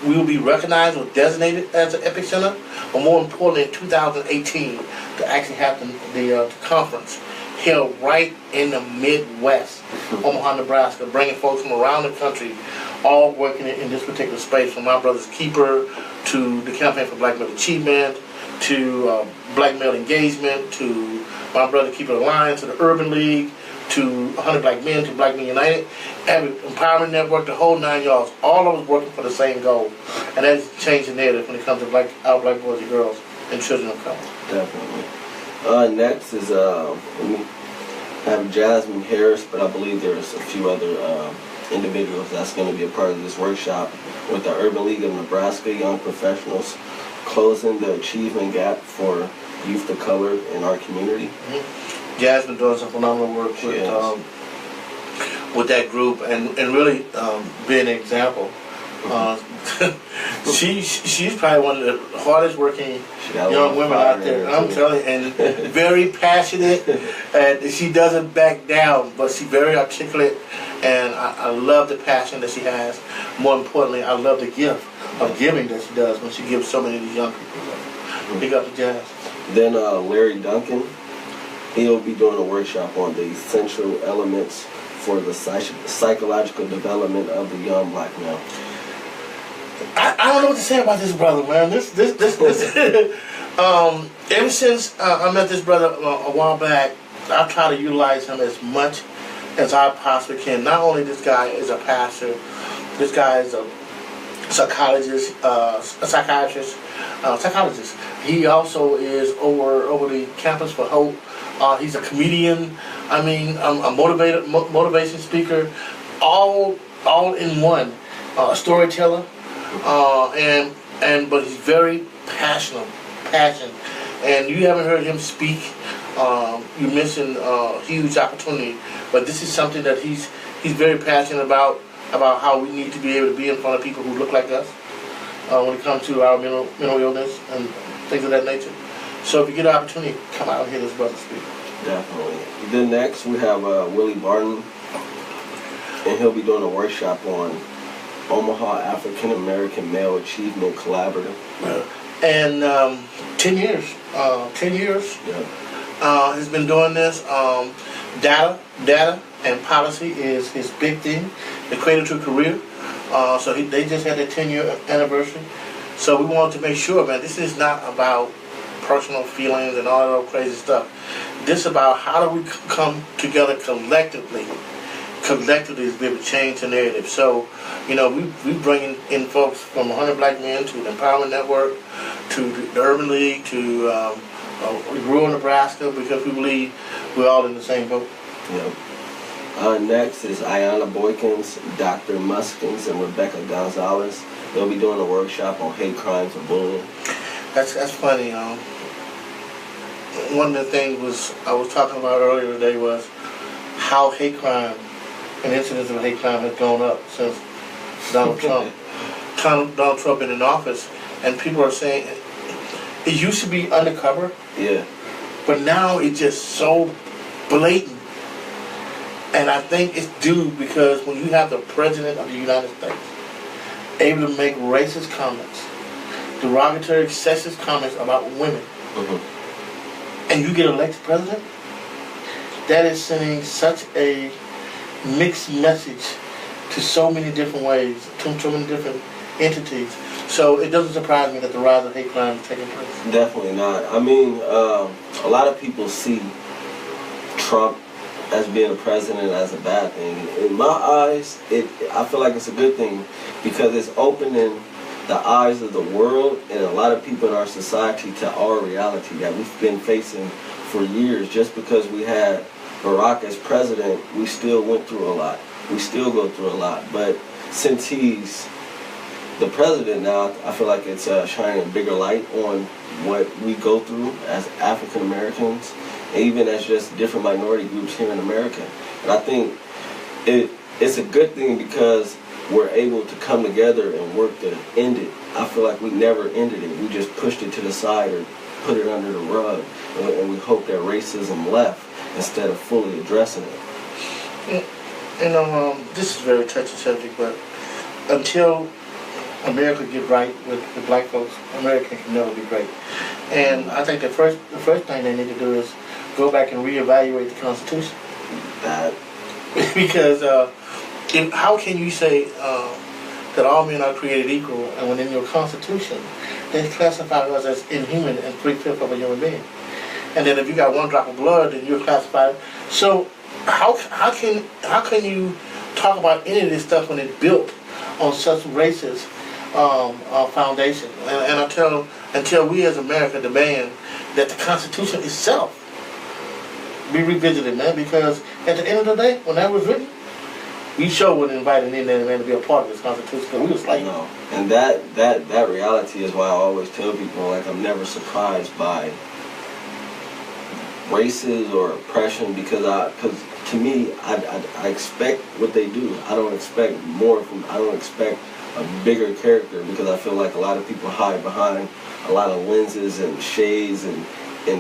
we will be recognized or designated as an epicenter, but more importantly in 2018 to actually have the conference held right in the Midwest, Omaha, Nebraska, bringing folks from around the country all working in this particular space, from my brother's Keeper to the Campaign for Black Male Achievement to Black Male Engagement to my brother Keeper Alliance to the Urban League to 100 Black Men to Black Men United, and Empowerment Network, the whole 9 yards, all of us working for the same goal, and that's changing the narrative when it comes to our black boys and girls and children of color. Definitely. Next is we have Jasmine Harris, but I believe there's a few other individuals that's going to be a part of this workshop with the Urban League of Nebraska Young Professionals, closing the achievement gap for youth of color in our community. Jasmine doing some phenomenal work with that group and really being an example. She's probably one of the hardest working young women out there. I'm telling you, and very passionate, and she doesn't back down, but she's very articulate, and I love the passion that she has. More importantly, I love the gift of giving that she does when she gives so many of these young people. Big up to Jazz. Then Larry Duncan, he'll be doing a workshop on the essential elements for the psychological development of the young black male. I don't know what to say about this brother, man. This. Ever since I met this brother a while back, I've tried to utilize him as much as I possibly can. Not only this guy is a pastor, this guy is a psychologist, psychologist. He also is over the Campus for Hope. He's a comedian. I mean, a motivation speaker, all in one. A storyteller, but he's very passionate, and you haven't heard him speak. You mentioned huge opportunity, but this is something that he's very passionate about how we need to be able to be in front of people who look like us when it comes to our mental illness and things of that nature. So if you get an opportunity, come out and hear this brother speak. Definitely. Then next we have Willie Barton, and he'll be doing a workshop on Omaha African American Male Achievement Collaborative. And 10 years. 10 years. Yeah. He's been doing this. Data and policy is his big thing. The Cradle to Career. So they just had their 10-year anniversary. So we wanted to make sure, man, this is not about personal feelings and all that crazy stuff. This is about how do we come together collectively to be able to change the narrative. So, we bring in folks from 100 Black Men to the Empowerment Network, to the Urban League, to rural Nebraska, because we believe we're all in the same boat. Yeah. Next is Ayanna Boykins, Dr. Muskins, and Rebecca Gonzalez. They'll be doing a workshop on hate crimes and bullying. That's funny. One of the things I was talking about earlier today was how hate crime and incidents of hate crime has gone up since Donald Trump. Donald Trump been in office, and people are saying it used to be undercover. Yeah. But now it's just so blatant. And I think it's due because when you have the President of the United States able to make racist comments, derogatory, sexist comments about women, and you get elected president, that is sending such a mixed message to so many different ways, to so many different entities. So it doesn't surprise me that the rise of hate crime is taking place. Definitely not. I mean, a lot of people see Trump as being a president as a bad thing. In my eyes, I feel like it's a good thing because it's opening the eyes of the world and a lot of people in our society to our reality that we've been facing for years. Just because we had Barack as president, we still went through a lot. We still go through a lot. But since he's the president now, I feel like it's shining a bigger light on what we go through as African Americans, and even as just different minority groups here in America. And I think it's a good thing because we're able to come together and work to end it. I feel like we never ended it. We just pushed it to the side or put it under the rug, and we hope that racism left instead of fully addressing it. You know, this is a very touchy subject, but until America get right with black folks, America can never be great. And I think the first thing they need to do is go back and reevaluate the Constitution. Because how can you say that all men are created equal, and when in your Constitution they classify us as inhuman and 3/5 of a human being, and then if you got one drop of blood, then you're classified. So how can you talk about any of this stuff when it's built on such racist foundation? And until we as America demand that the Constitution itself be revisited, man, because at the end of the day, when that was written, we sure wouldn't invite an Indian man to be a part of this Constitution because we was like, no. And that reality is why I always tell people, like, I'm never surprised by races or oppression because to me, I expect what they do. I don't expect more I don't expect a bigger character because I feel like a lot of people hide behind a lot of lenses and shades and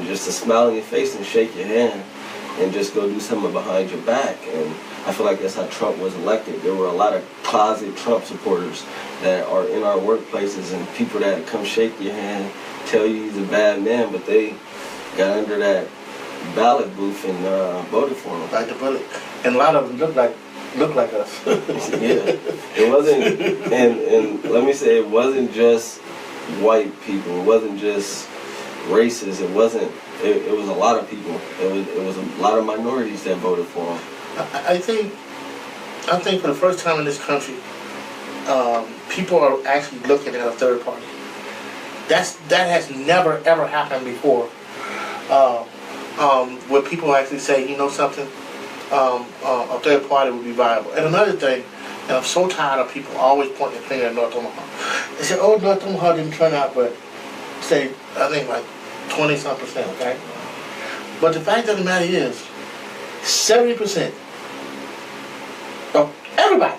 just a smile on your face and shake your hand and just go do something behind your back. And I feel like that's how Trump was elected. There were a lot of closet Trump supporters that are in our workplaces and people that come shake your hand, tell you he's a bad man, but they got under that ballot booth and voted for him. Like the bullet. And a lot of them look like us. Yeah. It wasn't, and let me say, it wasn't just white people. It wasn't just races. It wasn't. It was a lot of people. It was a lot of minorities that voted for him. I think for the first time in this country, people are actually looking at a third party. That has never ever happened before. Where people actually say, you know something, a third party would be viable. And another thing, and I'm so tired of people always pointing the finger at North Omaha. They say, oh, North Omaha didn't turn out, but say, I think like 20-some%, okay? But the fact of the matter is, 70% of everybody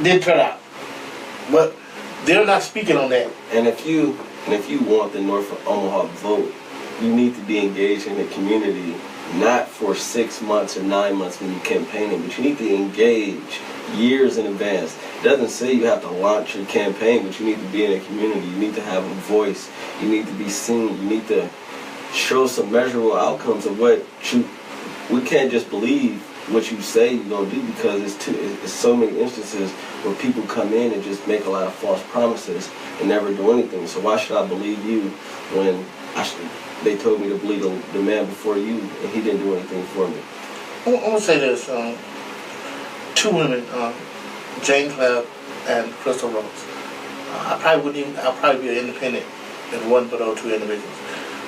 did turn out. But they're not speaking on that. And if you want the North Omaha vote, you need to be engaged in the community, not for 6 months or 9 months when you're campaigning, but you need to engage years in advance. It doesn't say you have to launch your campaign, but you need to be in a community. You need to have a voice. You need to be seen. You need to show some measurable outcomes of what we can't just believe what you say you're going to do because it's so many instances where people come in and just make a lot of false promises and never do anything. So why should I believe you when they told me to believe the man before you and he didn't do anything for me? I want to say this. Two women, Jane Clapp and Crystal Rose. I'll probably be an independent if it wasn't for those two individuals.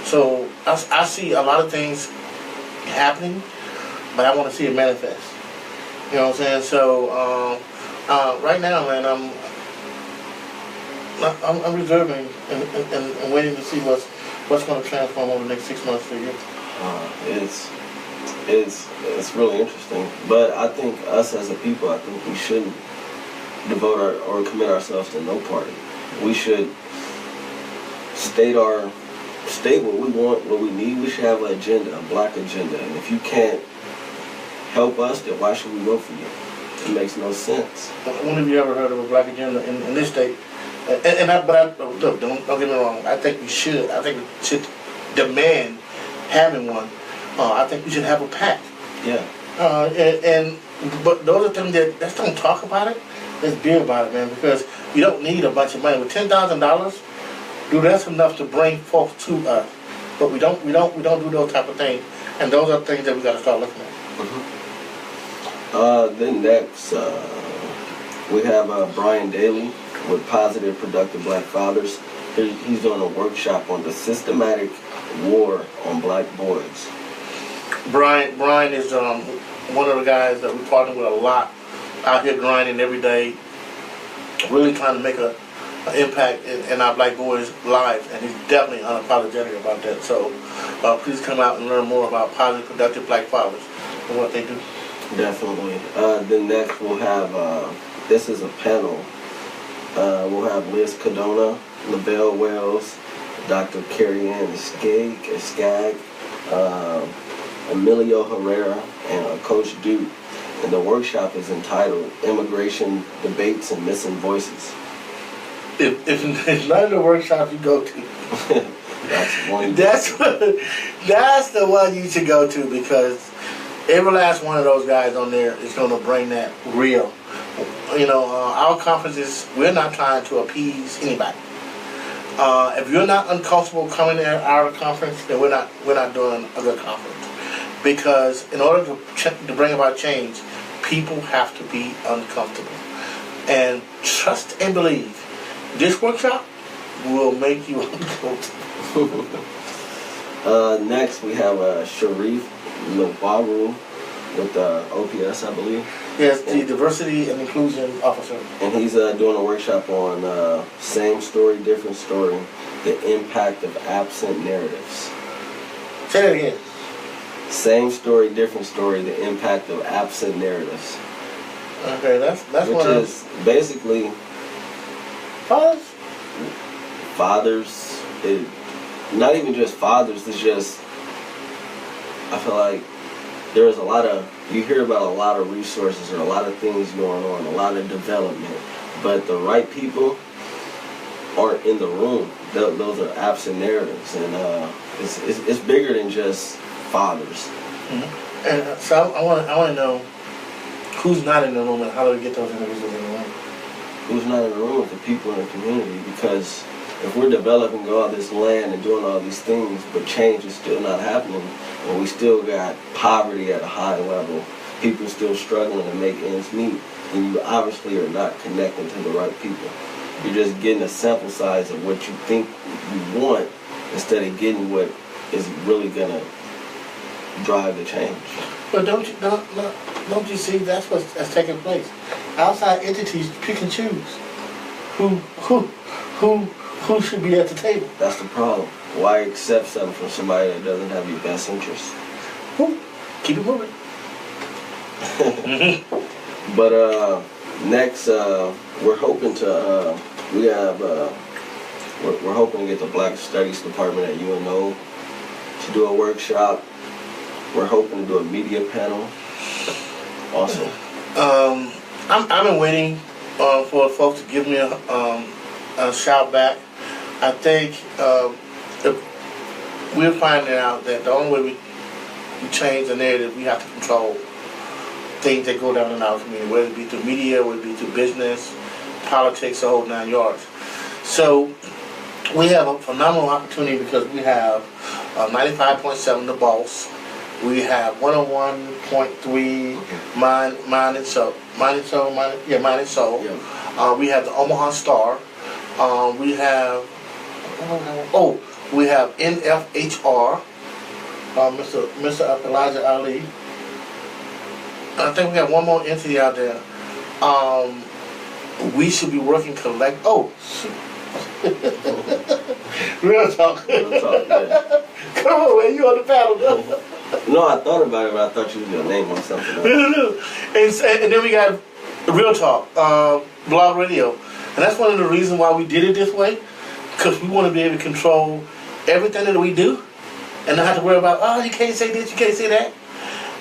So I see a lot of things happening, but I want to see it manifest. You know what I'm saying? So right now, man, I'm reserving and waiting to see what's going to transform over the next 6 months to a year. It's really interesting, but I think us as a people, I think we shouldn't devote or commit ourselves to no party. We should state what we want, what we need. We should have an agenda, a black agenda, and if you can't help us, then why should we vote for you? It makes no sense. When have you ever heard of a black agenda in this state? Look, don't get me wrong. I think we should. I think we should demand having one. I think we should have a pact. Yeah. But those are things that let's don't talk about it. Let's be about it, man. Because you don't need a bunch of money. With $10,000, dude, that's enough to bring folks to us. But we don't do those type of things. And those are things that we got to start looking at. Then next, we have Brian Daly with Positive Productive Black Fathers. He's doing a workshop on the systematic war on black boys. Brian is one of the guys that we partner with a lot out here grinding every day, really trying to make an impact in our black boys' lives, and he's definitely unapologetic about that. So please come out and learn more about Positive Productive Black Fathers and what they do. Definitely. Then next we'll have, this is a panel. We'll have Liz Cadona, Lavelle Wells, Dr. Carrie Ann Skagg, Emilio Herrera, and Coach Duke. And the workshop is entitled Immigration Debates and Missing Voices. If none of the workshops you go to, That's one. that's the one you should go to, because every last one of those guys on there is going to bring that real. You know, our conferences, we're not trying to appease anybody. If you're not uncomfortable coming to our conference, then we're not doing a good conference. Because in order to bring about change, people have to be uncomfortable. And trust and believe, this workshop will make you uncomfortable. Next, we have Sharif Lawaru with OPS, I believe. Yes, the Diversity and Inclusion Officer. And he's doing a workshop on Same Story, Different Story, the impact of absent narratives. Say that again. Same story, different story, the impact of absent narratives. Okay, that's which one is basically fathers. Not even just fathers, it's just, I feel like there's you hear about a lot of resources or a lot of things going on, a lot of development, but the right people aren't in the room. Those are absent narratives, and it's bigger than just fathers. Mm-hmm. And so I want to know who's not in the room and how do we get those individuals in the room? Who's not in the room with the people in the community, because if we're developing all this land and doing all these things, but change is still not happening, and we still got poverty at a high level, people still struggling to make ends meet, then you obviously are not connecting to the right people. You're just getting a sample size of what you think you want instead of getting what is really gonna drive the change. But don't you see that's what's taking place? Outside entities pick and choose who should be at the table. That's the problem. Why accept something from somebody that doesn't have your best interest? Keep it moving. But next, we're hoping to we're hoping to get the Black Studies Department at UNO to do a workshop. We're hoping to do a media panel also. I've been waiting for folks to give me a shout back. I think we're finding out that the only way we change the narrative, we have to control things that go down in our community, whether it be through media, whether it be through business, politics, the whole 9 yards. So we have a phenomenal opportunity because we have 95.7 The Boss. We have 101.3 Mind and Soul. Mind and Soul. Yeah. We have the Omaha Star. We have NFHR. Mr. Elijah Ali. I think we have one more entity out there. We should be working collect. Oh, real talk. Real talk, yeah. Come on, man, you on the panel. No, I thought about it, but I thought you was gonna name on something else. And then we got Real Talk, Blog Radio, and that's one of the reasons why we did it this way, because we want to be able to control everything that we do, and not have to worry about you can't say this, you can't say that,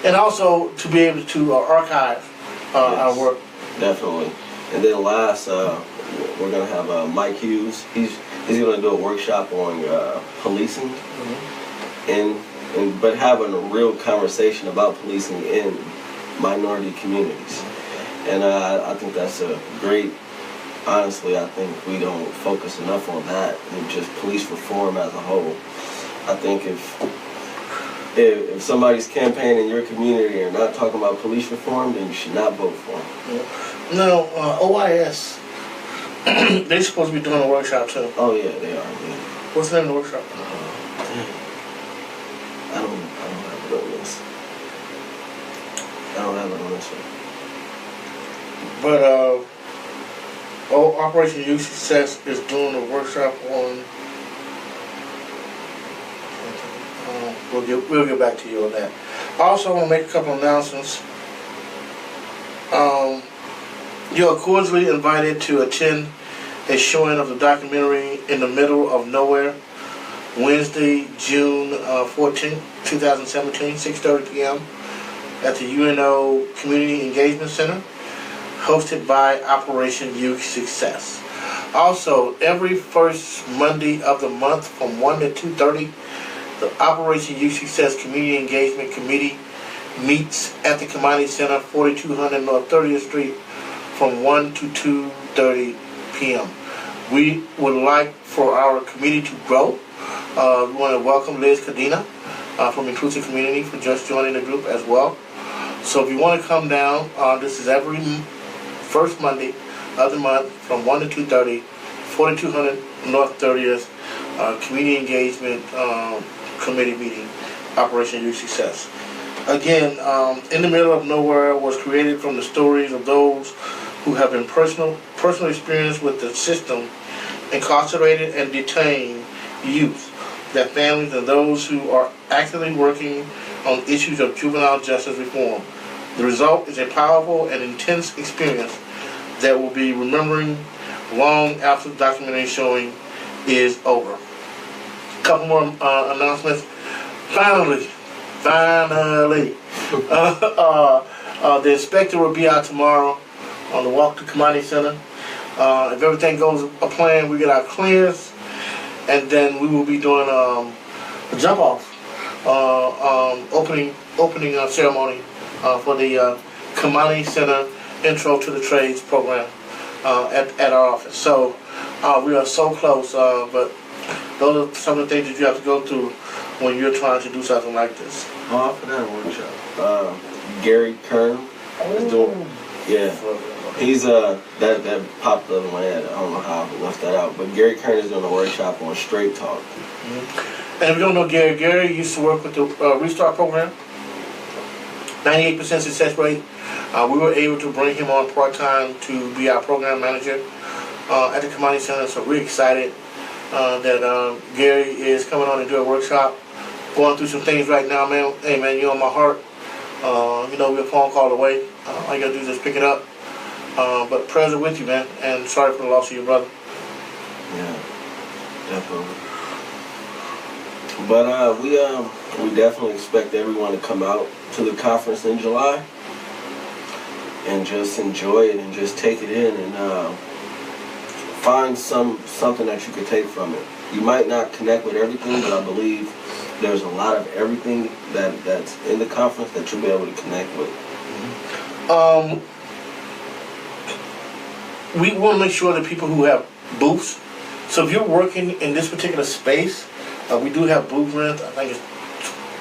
and also to be able to archive our work. Definitely. And then last, we're gonna have Mike Hughes. He's gonna do a workshop on policing, but having a real conversation about policing in minority communities. And I think that's a great, honestly, I think we don't focus enough on that and just police reform as a whole. I think if somebody's campaigning in your community and not talking about police reform, then you should not vote for them. No, OIS, they're supposed to be doing a workshop too. Oh yeah, they are. Yeah. What's the name of the workshop? I don't have it on this. I don't have it on this one. But Operation Youth Success is doing a workshop on. We'll get back to you on that. Also, I want to make a couple of announcements. You are cordially invited to attend a showing of the documentary In the Middle of Nowhere, Wednesday, June 14th, 2017, 6:30 p.m. at the UNO Community Engagement Center, hosted by Operation Youth Success. Also, every first Monday of the month from 1 to 2:30, the Operation Youth Success Community Engagement Committee meets at the Community Center, 4200 North 30th Street, from 1 to 2:30 p.m. We would like for our committee to grow. We want to welcome Liz Cadena from Inclusive Community for just joining the group as well. So if you want to come down, this is every first Monday of the month from 1 to 2:30, 4200 North 30th, Community Engagement Committee meeting, Operation Youth Success. Again, In the Middle of Nowhere was created from the stories of those who have been personal experience with the system, incarcerated and detained youth, their families, and those who are actively working on issues of juvenile justice reform. The result is a powerful and intense experience that will be remembering long after the documentary showing is over. A couple more announcements. Finally, the inspector will be out tomorrow on the walk to Community Center. If everything goes a plan, we get our clearance, and then we will be doing a jump off opening ceremony for the Community Center Intro to the Trades program at our office. So we are so close, but those are some of the things that you have to go through when you're trying to do something like this. For that workshop, Gary Kern is doing. Yeah, he's that popped up in my head. I don't know how I left that out, but Gary Kern is doing a workshop on straight talk. Mm-hmm. And if you don't know Gary used to work with the Restart program. 98% success rate. We were able to bring him on part-time to be our program manager at the Community Center, so we're excited that Gary is coming on to do a workshop. Going through some things right now, man. Hey, man, you're on my heart. We're a phone call away. All you gotta do is just pick it up. But prayers are with you, man, and sorry for the loss of your brother. Yeah, definitely. But we definitely expect everyone to come out to the conference in July and just enjoy it and just take it in and find something that you could take from it. You might not connect with everything, but I believe there's a lot of everything that's in the conference that you'll be able to connect with. We want to make sure that people who have booths, so if you're working in this particular space, we do have booth rent. I think it's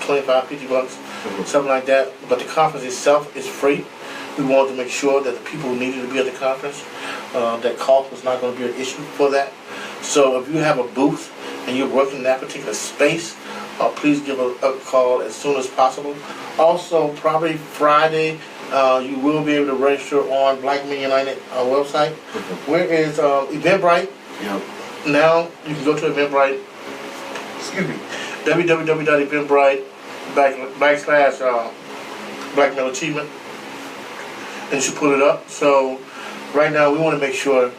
$25-$50, something like that. But the conference itself is free. We wanted to make sure that the people who needed to be at the conference, that cost was not going to be an issue for that. So if you have a booth and you're working in that particular space, please give a call as soon as possible. Also, probably Friday, you will be able to register on Black Men United website. Where is Eventbrite? Yep. Now you can go to Eventbrite. www.eventbrite / Black Male Achievement, and you should pull it up. So right now we want to make sure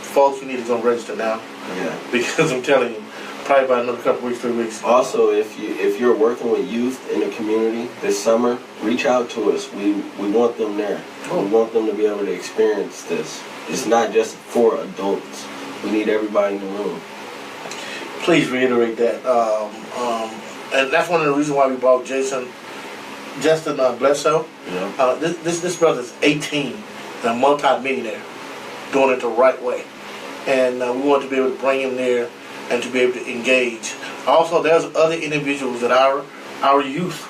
folks, you need to go register now. Yeah. Because I'm telling you, probably about another couple weeks, 3 weeks. Also, if you're working with youth in the community this summer, reach out to us. We want them there. We want them to be able to experience this. It's not just for adults. We need everybody in the room. Please reiterate that. And that's one of the reasons why we brought Jason Justin Bledsoe. Yeah. This brother's 18 and a multi-millionaire, doing it the right way. And we want to be able to bring him there and to be able to engage. Also, there's other individuals that our youth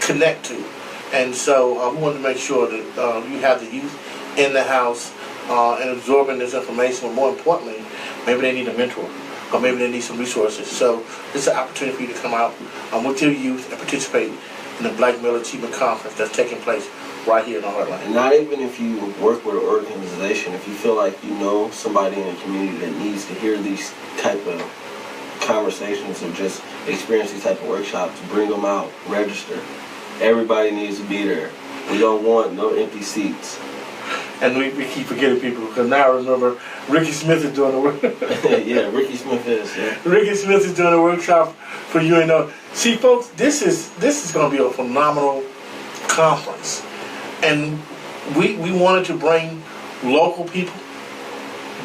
connect to. And so we want to make sure that you have the youth in the house and absorbing this information. But more importantly, maybe they need a mentor, or maybe they need some resources. So this is an opportunity for you to come out with your youth and participate in the Black Male Achievement Conference that's taking place right here in the Heartland. And not even if you work with an organization, if you feel like you know somebody in the community that needs to hear these type of conversations or just experience these type of workshops, bring them out, register. Everybody needs to be there. We don't want no empty seats. And we keep forgetting people, because now I remember Ricky Smith is doing the work. Yeah, Ricky Smith is. Yeah. Ricky Smith is doing a workshop for UNO. See, folks, this is going to be a phenomenal conference, and we wanted to bring local people,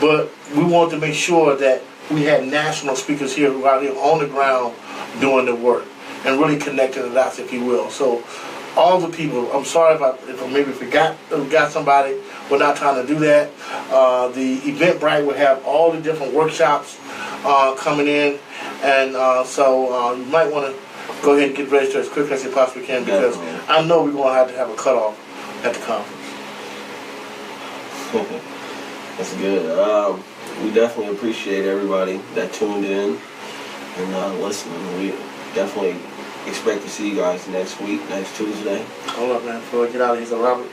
but we wanted to make sure that we had national speakers here who are out here on the ground doing the work and really connecting the dots, if you will. So all the people, I'm sorry if I maybe forgot somebody. We're not trying to do that. The Eventbrite will have all the different workshops coming in, and so you might want to go ahead and get registered as quickly as you possibly can, because I know we're going to have a cutoff at the conference. That's good. We definitely appreciate everybody that tuned in and listening. We definitely expect to see you guys next week, next Tuesday. Hold up, man, before I get out of here, so Robert.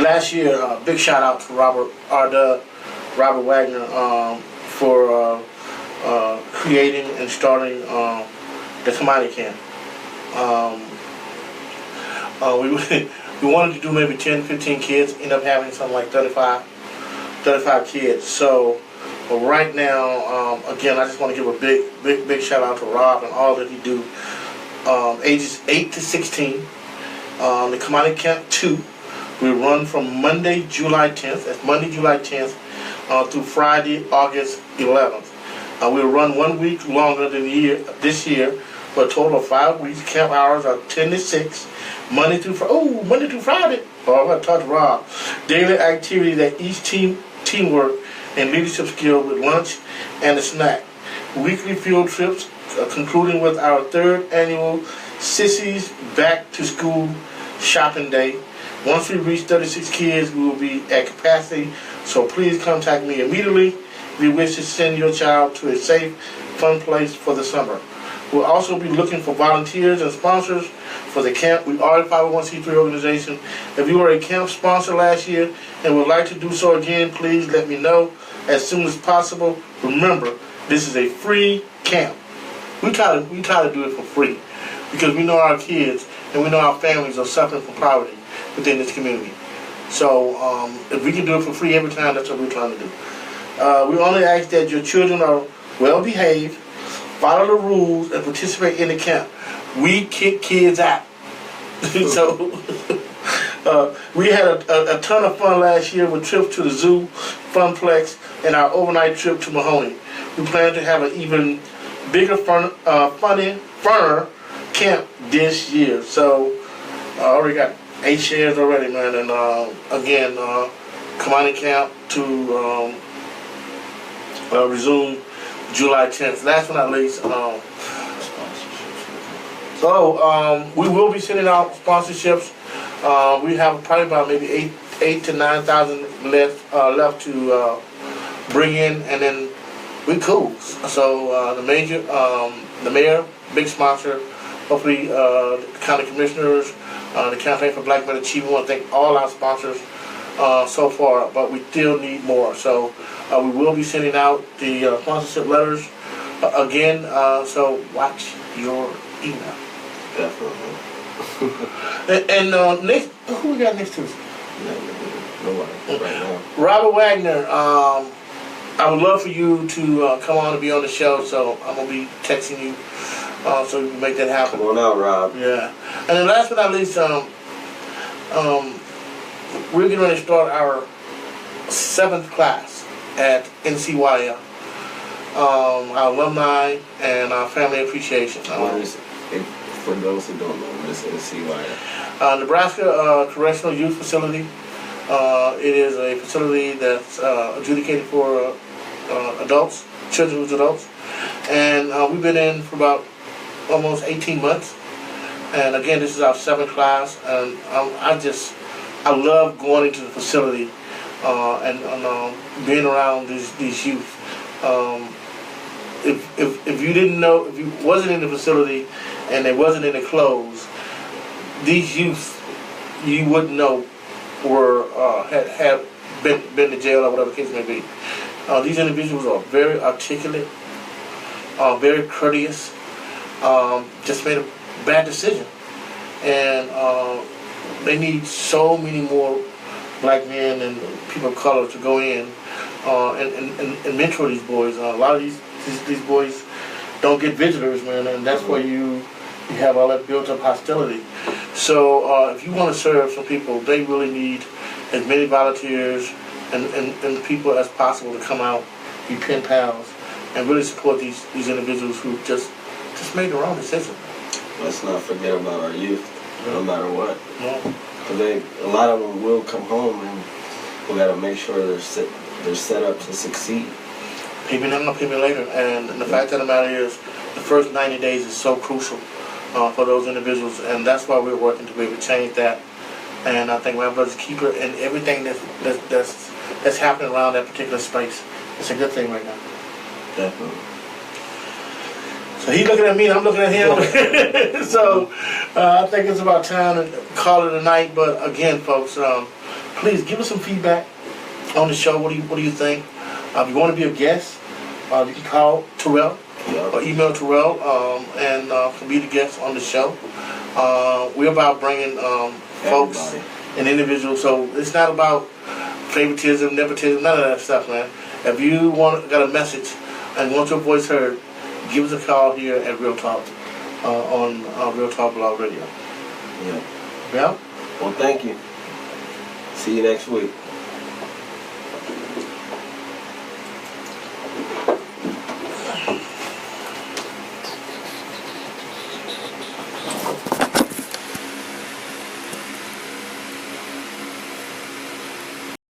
Last year, big shout out to Robert Wagner, for creating and starting the Commodity Camp. We wanted to do maybe 10, 15 kids, end up having something like 35 kids. So right now, again, I just want to give a big shout out to Rob and all that he do. Ages 8 to 16, the Commodity Camp 2. We run from Monday, July 10th. That's Monday, July 10th through Friday, August 11th. We'll run 1 week longer than this year for a total of 5 weeks. Camp hours are 10 to 6, Monday through Friday. Oh, I'm going to talk to Rob. Daily activity that each teamwork and leadership skill with lunch and a snack. Weekly field trips, concluding with our 3rd annual Sissies Back to School Shopping Day. Once we reach 36 kids, we will be at capacity, so please contact me immediately if you wish to send your child to a safe, fun place for the summer. We'll also be looking for volunteers and sponsors for the camp. We are a 501c3 organization. If you were a camp sponsor last year and would like to do so again, please let me know as soon as possible. Remember, this is a free camp. We try to do it for free because we know our kids and we know our families are suffering from poverty within this community. So if we can do it for free every time, that's what we're trying to do. We only ask that your children are well behaved, follow the rules, and participate in the camp. We kick kids out. So we had a ton of fun last year with trips to the zoo, Funplex, and our overnight trip to Mahoney. We plan to have an even bigger, funner camp this year. So I already got 8 shares already, man. And again, Commodity Camp to resume July 10th. Last but not least, we will be sending out sponsorships. We have probably about maybe 8 to 9,000 left to bring in, and then we cool. So the mayor, big sponsor. Hopefully, the county commissioners, the Campaign for Black Men Achievement. I want to thank all our sponsors so far, but we still need more. So we will be sending out the sponsorship letters again. So watch your email. Definitely. and next, who we got next Tuesday? Nobody right now. Robert Wagner. I would love for you to come on and be on the show. So I'm gonna be texting you. So we can make that happen. Come on out, Rob. Yeah. And then last but not least, we're getting ready to start our 7th class at NCYL. Our alumni and our family appreciation. When is it? For those who don't know, just in CYF. Nebraska Correctional Youth Facility. It is a facility that's adjudicated for adults, children who's adults. And we've been in for about almost 18 months. And again, this is our 7th class. And I love going into the facility and being around these youth. If you didn't know, if you wasn't in the facility and they wasn't in the clothes, these youth you wouldn't know were had been to jail or whatever the case may be. These individuals are very articulate, very courteous, just made a bad decision, and they need so many more black men and people of color to go in and mentor these boys. A lot of these boys don't get visitors, man, and that's where you have all that built-up hostility. So if you want to serve some people, they really need as many volunteers and people as possible to come out, be pen pals, and really support these individuals who just made the wrong decision. Let's not forget about our youth, no matter what. No. Because a lot of them will come home, and we got to make sure they're set up to succeed. Pay me now, pay me later. And the fact of the matter is, the first 90 days is so crucial for those individuals, and that's why we're working to be able to change that. And I think my brother's keeper and everything that's happening around that particular space, it's a good thing right now. Definitely. So he's looking at me and I'm looking at him. So I think it's about time to call it a night. But again, folks, please give us some feedback on the show. What do you think? If you want to be a guest, you can call Terrell or email Terrell and can be the guest on the show. We're about bringing folks and individuals. So it's not about favoritism, nepotism, none of that stuff, man. If you got a message and want your voice heard, give us a call here at Real Talk on Real Talk Blog Radio. Yeah. Yeah? Well, thank you. See you next week.